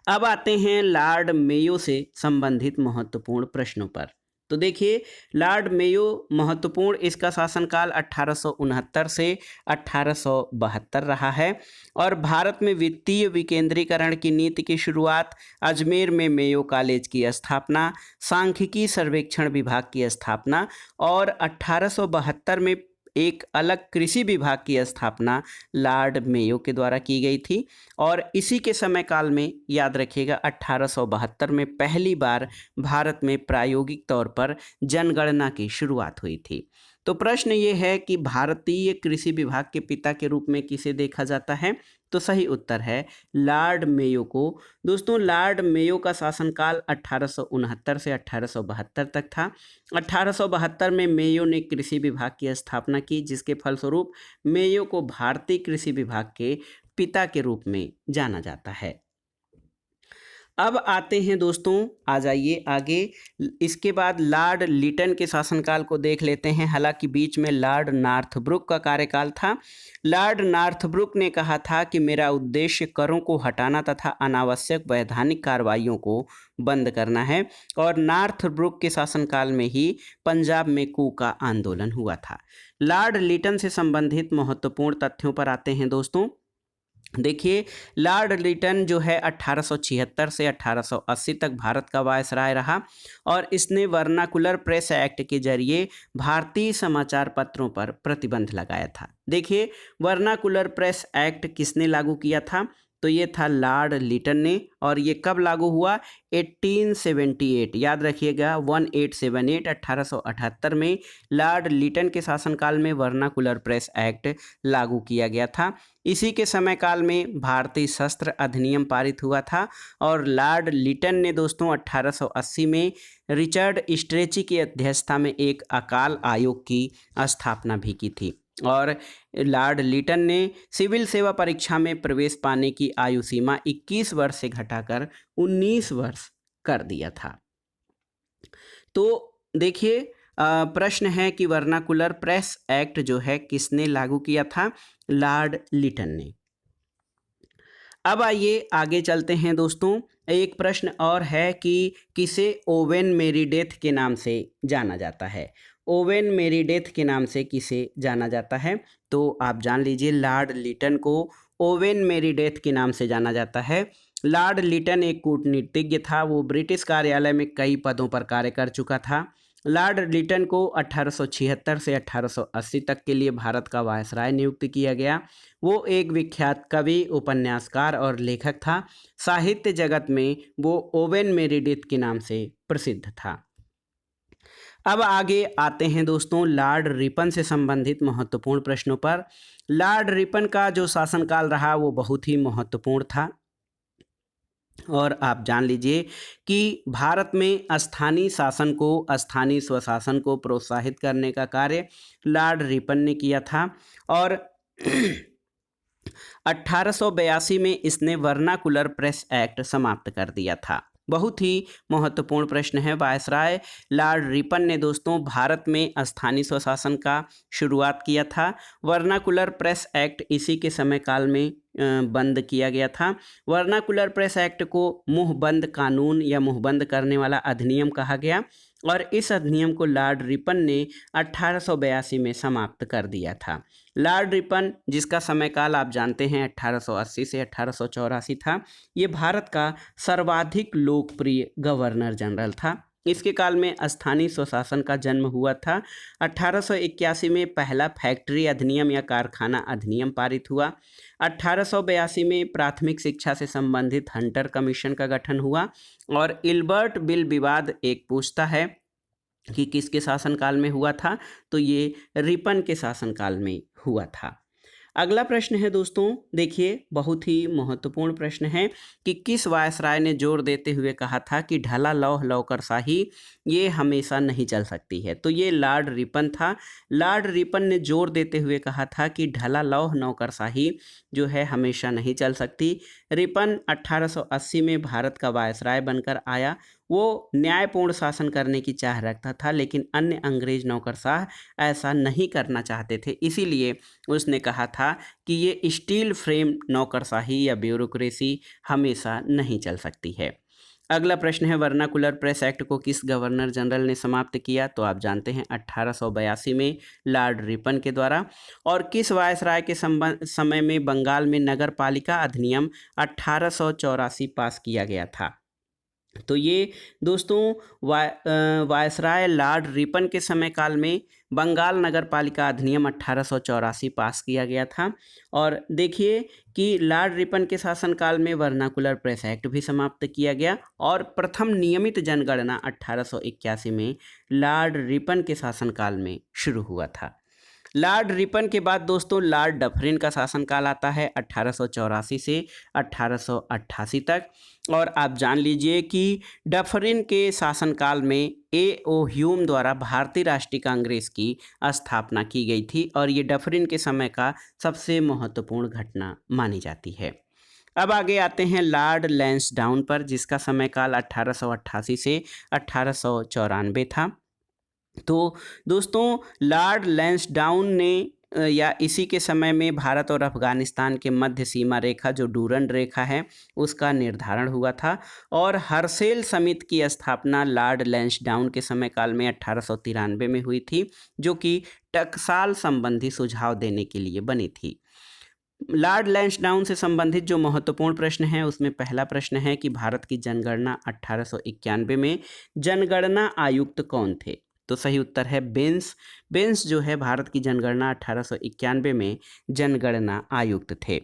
A: अब आते हैं लॉर्ड मेयो से संबंधित महत्वपूर्ण प्रश्नों पर। तो देखिए, लॉर्ड मेयो महत्वपूर्ण, इसका शासनकाल 1869 से 1872 रहा है और भारत में वित्तीय विकेंद्रीकरण की नीति की शुरुआत, अजमेर में मेयो कॉलेज की स्थापना, सांख्यिकी सर्वेक्षण विभाग की स्थापना और 1872 में एक अलग कृषि विभाग की स्थापना लॉर्ड मेयो के द्वारा की गई थी। और इसी के समय काल में याद रखिएगा 1872 में पहली बार भारत में प्रायोगिक तौर पर जनगणना की शुरुआत हुई थी। तो प्रश्न ये है कि भारतीय कृषि विभाग के पिता के रूप में किसे देखा जाता है? तो सही उत्तर है लॉर्ड मेयो को। दोस्तों लॉर्ड मेयो का शासनकाल 1869 से 1872 तक था। 1872 में मेयो ने कृषि विभाग की स्थापना की जिसके फलस्वरूप मेयो को भारतीय कृषि विभाग के पिता के रूप में जाना जाता है। अब आते हैं दोस्तों, आ जाइए आगे। इसके बाद लॉर्ड लिटन के शासनकाल को देख लेते हैं। हालांकि बीच में लॉर्ड नॉर्थब्रुक का कार्यकाल था। लॉर्ड नॉर्थब्रुक ने कहा था कि मेरा उद्देश्य करों को हटाना तथा अनावश्यक वैधानिक कार्रवाइयों को बंद करना है। और नॉर्थब्रुक के शासनकाल में ही पंजाब में कू का आंदोलन हुआ था। लॉर्ड लिटन से संबंधित महत्वपूर्ण तथ्यों पर आते हैं दोस्तों। देखिए, लॉर्ड लिटन जो है 1876 से 1880 तक भारत का वायसराय रहा और इसने वर्नाकुलर प्रेस एक्ट के जरिए भारतीय समाचार पत्रों पर प्रतिबंध लगाया था। देखिए, वर्नाकुलर प्रेस एक्ट किसने लागू किया था? तो ये था लॉर्ड लिटन ने। और ये कब लागू हुआ? 1878, याद रखिएगा, 1878 1878 में लॉर्ड लिटन के शासनकाल में वर्नाकुलर प्रेस एक्ट लागू किया गया था। इसी के समय काल में भारतीय शस्त्र अधिनियम पारित हुआ था और लॉर्ड लिटन ने दोस्तों 1880 में रिचर्ड स्ट्रेची की अध्यक्षता में एक अकाल आयोग की स्थापना भी की थी। और लॉर्ड लिटन ने सिविल सेवा परीक्षा में प्रवेश पाने की आयु सीमा 21 वर्ष से घटाकर 19 वर्ष कर दिया था। तो देखिए, प्रश्न है कि वर्नाकुलर प्रेस एक्ट जो है किसने लागू किया था? लॉर्ड लिटन ने। अब आइए आगे चलते हैं दोस्तों। एक प्रश्न और है कि किसे ओवेन मेरीडेथ के नाम से जाना जाता है? ओवेन मेरीडेथ के नाम से किसे जाना जाता है? तो आप जान लीजिए, लॉर्ड लिटन को ओवेन मेरीडेथ के नाम से जाना जाता है। लॉर्ड लिटन एक कूटनीतिज्ञ था। वो ब्रिटिश कार्यालय में कई पदों पर कार्य कर चुका था। लॉर्ड लिटन को 1876 से 1880 तक के लिए भारत का वायसराय नियुक्त किया गया। वो एक विख्यात कवि, उपन्यासकार और लेखक था। साहित्य जगत में वो ओवेन मेरीडिथ के नाम से प्रसिद्ध था। अब आगे आते हैं दोस्तों लॉर्ड रिपन से संबंधित महत्वपूर्ण प्रश्नों पर। लॉर्ड रिपन का जो शासनकाल रहा वो बहुत ही महत्वपूर्ण था। और आप जान लीजिए कि भारत में स्थानीय शासन को, स्थानीय स्वशासन को प्रोत्साहित करने का कार्य लॉर्ड रिपन ने किया था। और 1882 में इसने वर्नाकुलर प्रेस एक्ट समाप्त कर दिया था। बहुत ही महत्वपूर्ण प्रश्न है। वायसराय लॉर्ड रिपन ने दोस्तों भारत में स्थानीय स्वशासन का शुरुआत किया था। वर्नाकुलर प्रेस एक्ट इसी के समय काल में बंद किया गया था। वर्नाकुलर प्रेस एक्ट को मुंहबंद कानून या मुंहबंद करने वाला अधिनियम कहा गया और इस अधिनियम को लॉर्ड रिपन ने 1882 में समाप्त कर दिया था। लॉर्ड रिपन, जिसका समय काल आप जानते हैं 1880 से 1884 था, ये भारत का सर्वाधिक लोकप्रिय गवर्नर जनरल था। इसके काल में स्थानीय स्वशासन का जन्म हुआ था। 1881 में पहला फैक्ट्री अधिनियम या कारखाना अधिनियम पारित हुआ। 1882 में प्राथमिक शिक्षा से संबंधित हंटर कमीशन का गठन हुआ। और इल्बर्ट बिल विवाद एक पूछता है कि किसके शासनकाल में हुआ था? तो ये रिपन के शासनकाल में हुआ था। अगला प्रश्न है दोस्तों, देखिए बहुत ही महत्वपूर्ण प्रश्न है कि किस वायसराय ने जोर देते हुए कहा था कि ढला लौह नौकरशाही ये हमेशा नहीं चल सकती है? तो ये लॉर्ड रिपन था। लॉर्ड रिपन ने जोर देते हुए कहा था कि ढला लौह नौकरशाही जो है हमेशा नहीं चल सकती। रिपन 1880 में भारत का वायसराय बनकर आया। वो न्यायपूर्ण शासन करने की चाह रखता था, लेकिन अन्य अंग्रेज नौकरशाह ऐसा नहीं करना चाहते थे। इसीलिए उसने कहा था कि ये स्टील फ्रेम नौकरशाही या ब्यूरोक्रेसी हमेशा नहीं चल सकती है। अगला प्रश्न है, वर्नाकुलर प्रेस एक्ट को किस गवर्नर जनरल ने समाप्त किया? तो आप जानते हैं 1882 में लॉर्ड रिपन के द्वारा। और किस वायसराय के समय में बंगाल में नगर पालिका अधिनियम 1884 पास किया गया था? तो ये दोस्तों वायसराय लॉर्ड रिपन के समय काल में बंगाल नगर पालिका अधिनियम 1884 पास किया गया था। और देखिए कि लॉर्ड रिपन के शासनकाल में वर्नाकुलर प्रेस एक्ट भी समाप्त किया गया और प्रथम नियमित जनगणना 1881 में लॉर्ड रिपन के शासनकाल में शुरू हुआ था। लॉर्ड रिपन के बाद दोस्तों लॉर्ड डफरिन का शासनकाल आता है 1884 से 1888 तक। और आप जान लीजिए कि डफरिन के शासनकाल में A.O. ह्यूम द्वारा भारतीय राष्ट्रीय कांग्रेस की स्थापना की गई थी और ये डफरिन के समय का सबसे महत्वपूर्ण घटना मानी जाती है। अब आगे आते हैं लॉर्ड लैंसडाउन पर, जिसका समय काल 1888 से 1894 था। तो दोस्तों लॉर्ड लैंसडाउन ने या इसी के समय में भारत और अफगानिस्तान के मध्य सीमा रेखा जो डूरंड रेखा है उसका निर्धारण हुआ था, और हर्षेल समिति की स्थापना लॉर्ड लैंसडाउन के समय काल में 1893 में हुई थी, जो कि टकसाल संबंधी सुझाव देने के लिए बनी थी। लॉर्ड लैंसडाउन से संबंधित जो महत्वपूर्ण प्रश्न है उसमें पहला प्रश्न है कि भारत की जनगणना 1891 में जनगणना आयुक्त कौन थे? तो सही उत्तर है बेंस। बेंस जो है भारत की जनगणना 1891 में जनगणना आयुक्त थे।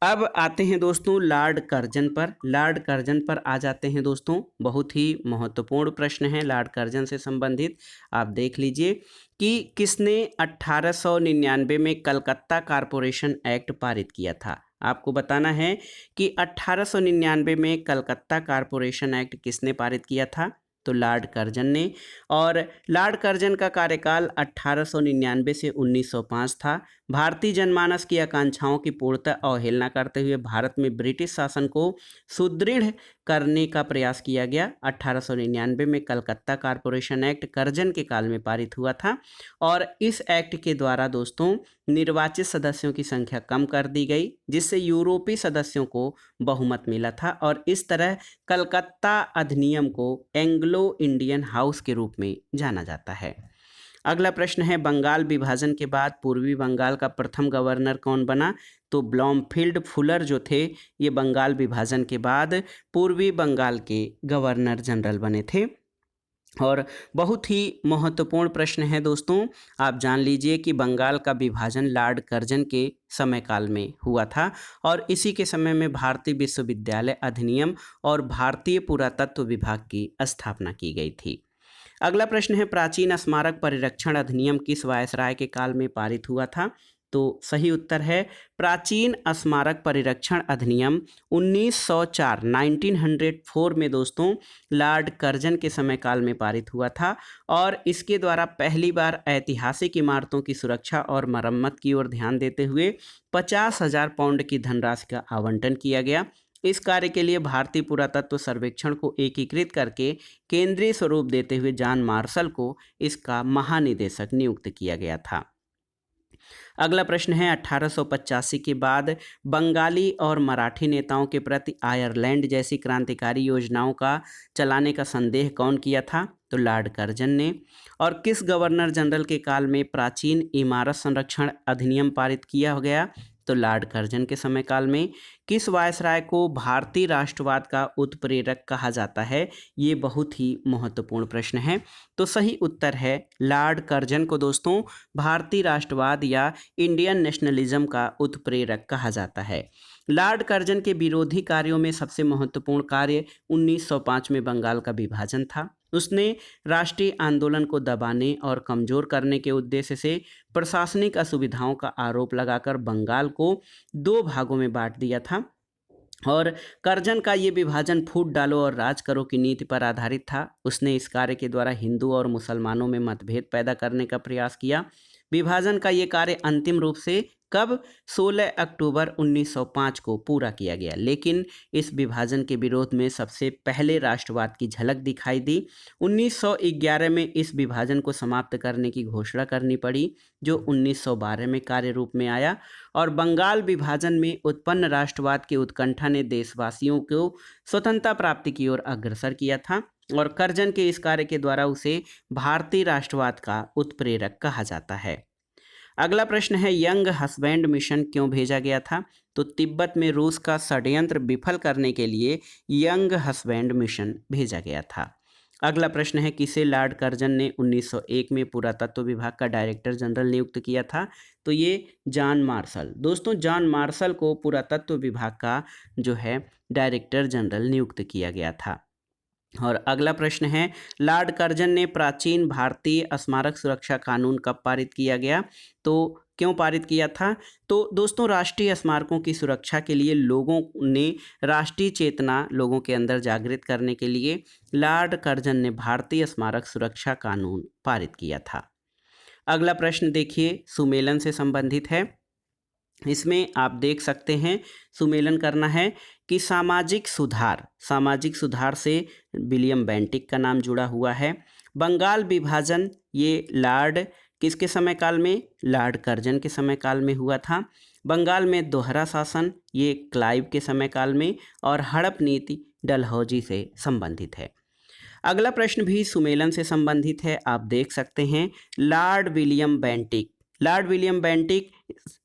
A: अब आते हैं दोस्तों लॉर्ड कर्जन पर। लॉर्ड कर्जन पर आ जाते हैं दोस्तों, बहुत ही महत्वपूर्ण प्रश्न है लॉर्ड कर्जन से संबंधित। आप देख लीजिए कि किसने 1899 में कलकत्ता कारपोरेशन एक्ट पारित किया था। आपको बताना है कि 1899 में कलकत्ता कारपोरेशन एक्ट किसने पारित किया था? तो लॉर्ड कर्जन ने। और लॉर्ड कर्जन का कार्यकाल 1899 से 1905 था। भारतीय जनमानस की आकांक्षाओं की पूर्णतः अवहेलना करते हुए भारत में ब्रिटिश शासन को सुदृढ़ करने का प्रयास किया गया। 1899 में कलकत्ता कारपोरेशन एक्ट कर्जन के काल में पारित हुआ था, और इस एक्ट के द्वारा दोस्तों निर्वाचित सदस्यों की संख्या कम कर दी गई, जिससे यूरोपीय सदस्यों को बहुमत मिला था, और इस तरह कलकत्ता अधिनियम को एंग्लो इंडियन हाउस के रूप में जाना जाता है। अगला प्रश्न है बंगाल विभाजन के बाद पूर्वी बंगाल का प्रथम गवर्नर कौन बना? तो ब्लॉमफील्ड फुलर जो थे ये बंगाल विभाजन के बाद पूर्वी बंगाल के गवर्नर जनरल बने थे। और बहुत ही महत्वपूर्ण प्रश्न है दोस्तों, आप जान लीजिए कि बंगाल का विभाजन लॉर्ड कर्जन के समय काल में हुआ था, और इसी के समय में भारतीय विश्वविद्यालय अधिनियम और भारतीय पुरातत्व विभाग की स्थापना की गई थी। अगला प्रश्न है प्राचीन स्मारक परिरक्षण अधिनियम किस वायसराय के काल में पारित हुआ था? तो सही उत्तर है प्राचीन स्मारक परिरक्षण अधिनियम 1904 में दोस्तों लॉर्ड कर्जन के समय काल में पारित हुआ था, और इसके द्वारा पहली बार ऐतिहासिक इमारतों की सुरक्षा और मरम्मत की ओर ध्यान देते हुए 50,000 पाउंड की धनराशि का आवंटन किया गया। इस कार्य के लिए भारतीय पुरातत्व सर्वेक्षण को एकीकृत करके केंद्रीय स्वरूप देते हुए जॉन मार्शल को इसका महानिदेशक नियुक्त किया गया था। अगला प्रश्न है 1885 के बाद बंगाली और मराठी नेताओं के प्रति आयरलैंड जैसी क्रांतिकारी योजनाओं का चलाने का संदेह कौन किया था? तो लॉर्ड कर्जन ने। और किस गवर्नर जनरल के काल में प्राचीन इमारत संरक्षण अधिनियम पारित किया गया? तो लॉर्ड कर्जन के समय काल में। किस वायसराय को भारतीय राष्ट्रवाद का उत्प्रेरक कहा जाता है? ये बहुत ही महत्वपूर्ण प्रश्न है। तो सही उत्तर है लॉर्ड कर्जन को दोस्तों भारतीय राष्ट्रवाद या इंडियन नेशनलिज्म का उत्प्रेरक कहा जाता है। लॉर्ड कर्जन के विरोधी कार्यों में सबसे महत्वपूर्ण कार्य 1905 में बंगाल का विभाजन था। उसने राष्ट्रीय आंदोलन को दबाने और कमजोर करने के उद्देश्य से प्रशासनिक असुविधाओं का आरोप लगाकर बंगाल को 2 भागों में बांट दिया था, और कर्जन का ये विभाजन फूट डालो और राज करो की नीति पर आधारित था। उसने इस कार्य के द्वारा हिंदू और मुसलमानों में मतभेद पैदा करने का प्रयास किया। विभाजन का ये कार्य अंतिम रूप से कब 16 अक्टूबर 1905 को पूरा किया गया, लेकिन इस विभाजन के विरोध में सबसे पहले राष्ट्रवाद की झलक दिखाई दी। 1911 में इस विभाजन को समाप्त करने की घोषणा करनी पड़ी, जो 1912 में कार्य रूप में आया, और बंगाल विभाजन में उत्पन्न राष्ट्रवाद की उत्कंठा ने देशवासियों को स्वतंत्रता प्राप्ति की ओर अग्रसर किया था, और कर्जन के इस कार्य के द्वारा उसे भारतीय राष्ट्रवाद का उत्प्रेरक कहा जाता है। अगला प्रश्न है यंग हस्बैंड मिशन क्यों भेजा गया था? तो तिब्बत में रूस का षड्यंत्र विफल करने के लिए यंग हस्बैंड मिशन भेजा गया था। अगला प्रश्न है किसे लॉर्ड कर्जन ने 1901 में पुरातत्व विभाग का डायरेक्टर जनरल नियुक्त किया था? तो ये जॉन मार्शल। दोस्तों जॉन मार्शल को पुरातत्व विभाग का जो है डायरेक्टर जनरल नियुक्त किया गया था। और अगला प्रश्न है लॉर्ड कर्जन ने प्राचीन भारतीय स्मारक सुरक्षा कानून कब पारित किया गया? तो क्यों पारित किया था? तो दोस्तों राष्ट्रीय स्मारकों की सुरक्षा के लिए लोगों ने राष्ट्रीय चेतना लोगों के अंदर जागृत करने के लिए लॉर्ड कर्जन ने भारतीय स्मारक सुरक्षा कानून पारित किया था। अगला प्रश्न देखिए सुमेलन से संबंधित है। इसमें आप देख सकते हैं, सुमेलन करना है कि सामाजिक सुधार से विलियम बेंटिक का नाम जुड़ा हुआ है। बंगाल विभाजन ये लॉर्ड किसके समय काल में, लॉर्ड कर्जन के समय काल में हुआ था। बंगाल में दोहरा शासन ये क्लाइव के समय काल में, और हड़प नीति डलहौजी से संबंधित है। अगला प्रश्न भी सुमेलन से संबंधित है, आप देख सकते हैं। लॉर्ड विलियम बेंटिक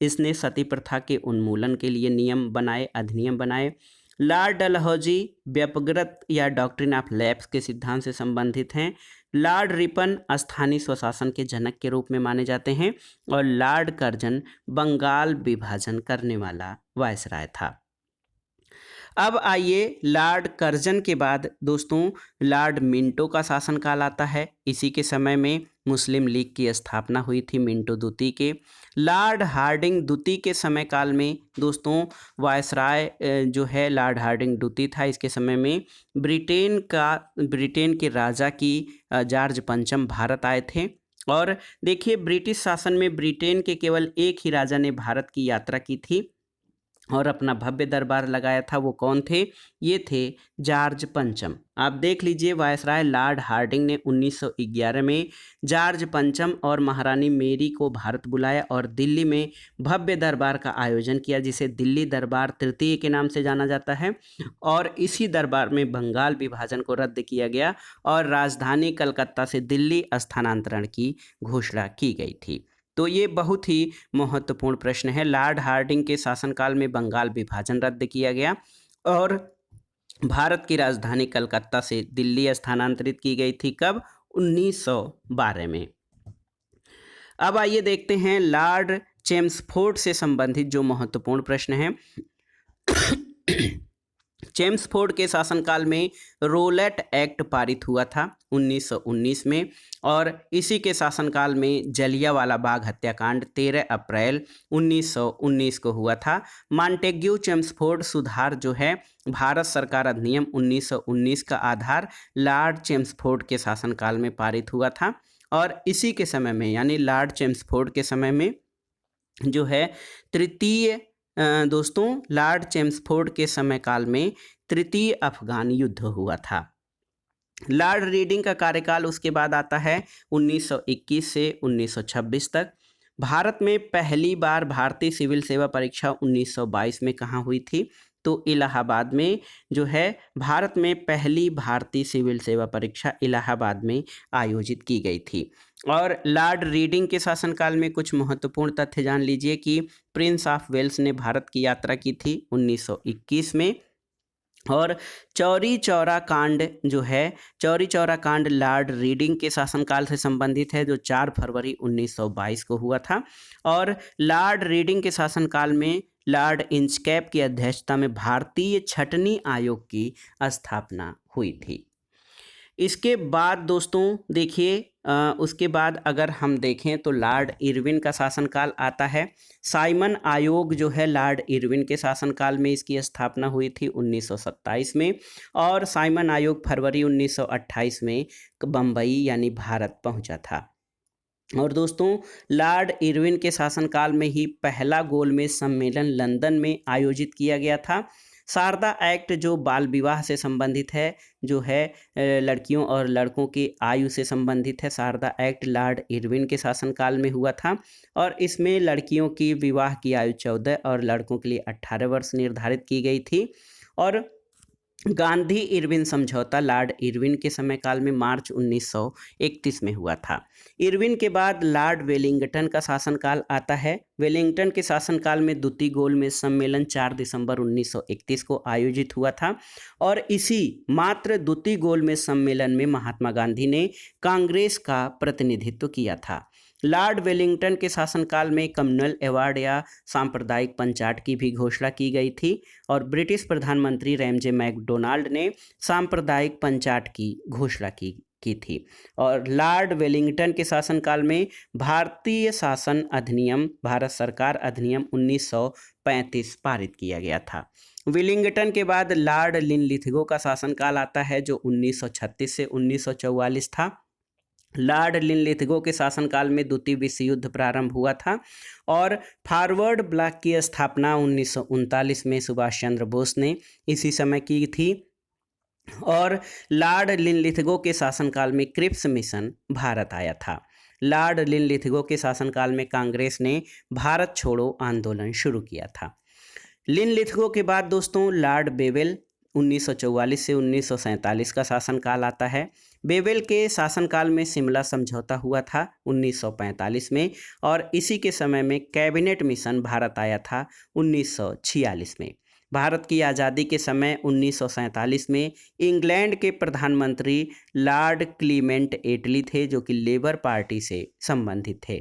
A: इसने सती प्रथा के उन्मूलन के लिए अधिनियम बनाए। लॉर्ड डलहौजी व्यपग्रत या डॉक्ट्रिन ऑफ लैप्स के सिद्धांत से संबंधित हैं। लॉर्ड रिपन स्थानीय स्वशासन के जनक के रूप में माने जाते हैं, और लॉर्ड कर्जन बंगाल विभाजन करने वाला वायसराय था। अब आइए लॉर्ड कर्जन के बाद दोस्तों लॉर्ड मिंटो का शासनकाल आता है। इसी के समय में मुस्लिम लीग की स्थापना हुई थी मिंटो द्वितीय के। लॉर्ड हार्डिंग द्वितीय के समय काल में दोस्तों वायसराय जो है लॉर्ड हार्डिंग द्वितीय था। इसके समय में ब्रिटेन के राजा की जॉर्ज पंचम भारत आए थे। और देखिए, ब्रिटिश शासन में ब्रिटेन के केवल एक ही राजा ने भारत की यात्रा की थी और अपना भव्य दरबार लगाया था। वो कौन थे? ये थे जॉर्ज पंचम। आप देख लीजिए, वायसराय लॉर्ड हार्डिंग ने 1911 में जॉर्ज पंचम और महारानी मेरी को भारत बुलाया और दिल्ली में भव्य दरबार का आयोजन किया, जिसे दिल्ली दरबार तृतीय के नाम से जाना जाता है। और इसी दरबार में बंगाल विभाजन को रद्द किया गया और राजधानी कलकत्ता से दिल्ली स्थानांतरण की घोषणा की गई थी। तो ये बहुत ही महत्वपूर्ण प्रश्न है। लॉर्ड हार्डिंग के शासनकाल में बंगाल विभाजन रद्द किया गया और भारत की राजधानी कलकत्ता से दिल्ली स्थानांतरित की गई थी। कब? 1912 में। अब आइए देखते हैं लॉर्ड चेम्सफोर्ड से संबंधित जो महत्वपूर्ण प्रश्न है। चेम्सफोर्ड के शासनकाल में रोलेट एक्ट पारित हुआ था 1919 में, और इसी के शासनकाल में जलियांवाला बाग हत्याकांड 13 अप्रैल 1919 को हुआ था। मॉन्टेग्यू चेम्सफोर्ड सुधार जो है भारत सरकार अधिनियम 1919 का आधार लॉर्ड चेम्सफोर्ड के शासनकाल में पारित हुआ था। और इसी के समय में यानी लॉर्ड चेम्सफोर्ड के समय में जो है दोस्तों लॉर्ड चेम्सफोर्ड के समय काल में तृतीय अफगान युद्ध हुआ था। लॉर्ड रीडिंग का कार्यकाल उसके बाद आता है 1921 से 1926 तक। भारत में पहली बार भारतीय सिविल सेवा परीक्षा 1922 में कहाँ हुई थी? तो इलाहाबाद में जो है भारत में पहली भारतीय सिविल सेवा परीक्षा इलाहाबाद में आयोजित की गई थी। और लॉर्ड रीडिंग के शासनकाल में कुछ महत्वपूर्ण तथ्य जान लीजिए कि प्रिंस ऑफ वेल्स ने भारत की यात्रा की थी 1921 में। और चौरी चौरा कांड लॉर्ड रीडिंग के शासनकाल से संबंधित है, जो 4 फरवरी 1922 को हुआ था। और लॉर्ड रीडिंग के शासनकाल में लॉर्ड इंचकैप की अध्यक्षता में भारतीय छटनी आयोग की स्थापना हुई थी। इसके बाद दोस्तों देखिए, उसके बाद अगर हम देखें तो लॉर्ड इरविन का शासनकाल आता है। साइमन आयोग जो है लॉर्ड इरविन के शासनकाल में इसकी स्थापना हुई थी 1927 में, और साइमन आयोग फरवरी 1928 में बम्बई यानी भारत पहुंचा था। और दोस्तों लॉर्ड इरविन के शासनकाल में ही पहला गोलमेज सम्मेलन लंदन में आयोजित किया गया था। शारदा एक्ट जो बाल विवाह से संबंधित है, जो है लड़कियों और लड़कों की आयु से संबंधित है, शारदा एक्ट लॉर्ड इरविन के शासनकाल में हुआ था। और इसमें लड़कियों की विवाह की आयु 14 और लड़कों के लिए 18 वर्ष निर्धारित की गई थी। और गांधी इरविन समझौता लॉर्ड इरविन के समय काल में मार्च 1931 में हुआ था। इरविन के बाद लॉर्ड वेलिंगटन का शासनकाल आता है। वेलिंगटन के शासनकाल में द्वितीय गोलमेज सम्मेलन 4 दिसंबर 1931 को आयोजित हुआ था। और इसी मात्र द्वितीय गोलमेज सम्मेलन में महात्मा गांधी ने कांग्रेस का प्रतिनिधित्व किया था। लॉर्ड वेलिंगटन के शासनकाल में कम्युनल अवार्ड या सांप्रदायिक पंचायत की भी घोषणा की गई थी, और ब्रिटिश प्रधानमंत्री रैमजे मैकडोनाल्ड ने सांप्रदायिक पंचायत की घोषणा की थी। और लॉर्ड वेलिंगटन के शासनकाल में भारतीय शासन अधिनियम भारत सरकार अधिनियम 1935 पारित किया गया था। वेलिंगटन के बाद लॉर्ड लिनलिथगो का शासनकाल आता है, जो 1936 से 1944 था। लॉर्ड लिनलिथगो के शासनकाल में द्वितीय विश्व युद्ध प्रारंभ हुआ था और फॉरवर्ड ब्लॉक की स्थापना 1939 में सुभाष चंद्र बोस ने इसी समय की थी। और लॉर्ड लिनलिथगो के शासनकाल में क्रिप्स मिशन भारत आया था। लॉर्ड लिनलिथगो के शासनकाल में कांग्रेस ने भारत छोड़ो आंदोलन शुरू किया था। लिनलिथगो के बाद दोस्तों लॉर्ड बेवेल 1944 से 1947 का शासनकाल आता है। बेवेल के शासनकाल में शिमला समझौता हुआ था 1945 में और इसी के समय में कैबिनेट मिशन भारत आया था 1946 में। भारत की आज़ादी के समय 1947 में इंग्लैंड के प्रधानमंत्री लॉर्ड क्लीमेंट एटली थे जो कि लेबर पार्टी से संबंधित थे।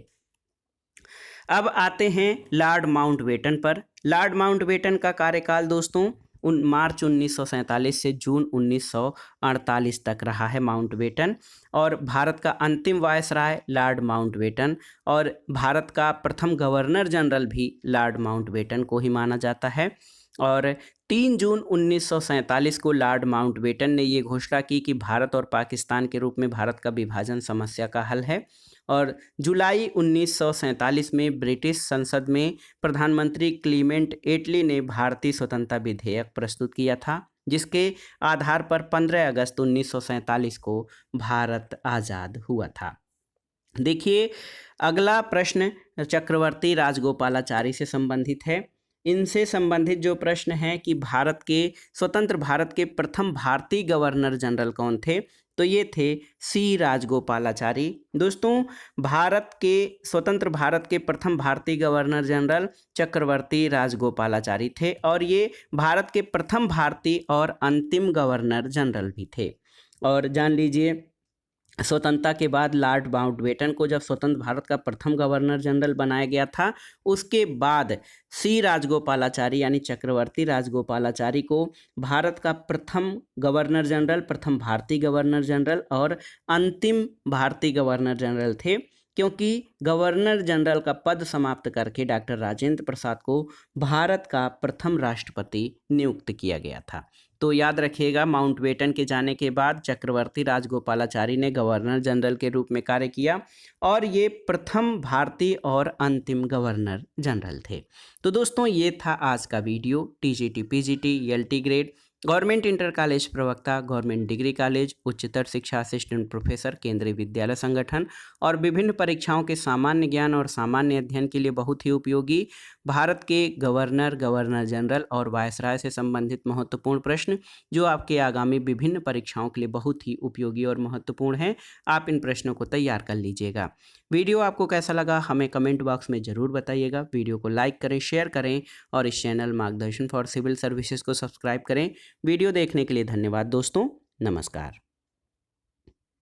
A: अब आते हैं लॉर्ड माउंटबेटन पर। लॉर्ड माउंटबेटन का कार्यकाल दोस्तों मार्च 1947 से जून 1948 तक रहा है माउंटबेटन, और भारत का अंतिम वायसराय लॉर्ड माउंटबेटन और भारत का प्रथम गवर्नर जनरल भी लॉर्ड माउंटबेटन को ही माना जाता है। और 3 जून 1947 को लॉर्ड माउंटबेटन ने ये घोषणा की कि भारत और पाकिस्तान के रूप में भारत का विभाजन समस्या का हल है। और जुलाई 1947 में ब्रिटिश संसद में प्रधानमंत्री क्लीमेंट एटली ने भारतीय स्वतंत्रता विधेयक प्रस्तुत किया था, जिसके आधार पर 15 अगस्त 1947 को भारत आज़ाद हुआ था। देखिए, अगला प्रश्न चक्रवर्ती राजगोपालाचारी से संबंधित है। इनसे संबंधित जो प्रश्न है कि भारत के स्वतंत्र भारत के प्रथम भारतीय गवर्नर जनरल कौन थे, तो ये थे सी राजगोपालाचारी। दोस्तों, भारत के स्वतंत्र भारत के प्रथम भारतीय गवर्नर जनरल चक्रवर्ती राजगोपालाचारी थे और ये भारत के प्रथम भारतीय और अंतिम गवर्नर जनरल भी थे। और जान लीजिए, स्वतंत्रता के बाद लॉर्ड माउंटबेटन को जब स्वतंत्र भारत का प्रथम गवर्नर जनरल बनाया गया था, उसके बाद सी राजगोपालाचारी यानी चक्रवर्ती राजगोपालाचारी को भारत का प्रथम गवर्नर जनरल, प्रथम भारतीय गवर्नर जनरल और अंतिम भारतीय गवर्नर जनरल थे, क्योंकि गवर्नर जनरल का पद समाप्त करके डॉक्टर राजेंद्र प्रसाद को भारत का प्रथम राष्ट्रपति नियुक्त किया गया था। तो याद रखिएगा, माउंटबेटन के जाने के बाद चक्रवर्ती राजगोपालाचारी ने गवर्नर जनरल के रूप में कार्य किया और ये प्रथम भारतीय और अंतिम गवर्नर जनरल थे। तो दोस्तों, ये था आज का video. TGT, PGT, LT grade, government inter college प्रवक्ता, गवर्नमेंट डिग्री कॉलेज, उच्चतर शिक्षा असिस्टेंट प्रोफेसर, केंद्रीय विद्यालय संगठन और विभिन्न परीक्षाओं के सामान्य ज्ञान और सामान्य अध्ययन के लिए बहुत ही उपयोगी भारत के गवर्नर, गवर्नर जनरल और वायसराय से संबंधित महत्वपूर्ण प्रश्न जो आपके आगामी विभिन्न परीक्षाओं के लिए बहुत ही उपयोगी और महत्वपूर्ण हैं। आप इन प्रश्नों को तैयार कर लीजिएगा। वीडियो आपको कैसा लगा हमें कमेंट बॉक्स में ज़रूर बताइएगा। वीडियो को लाइक करें, शेयर करें और इस चैनल मार्गदर्शन फॉर सिविल सर्विसेज को सब्सक्राइब करें। वीडियो देखने के लिए धन्यवाद दोस्तों। नमस्कार।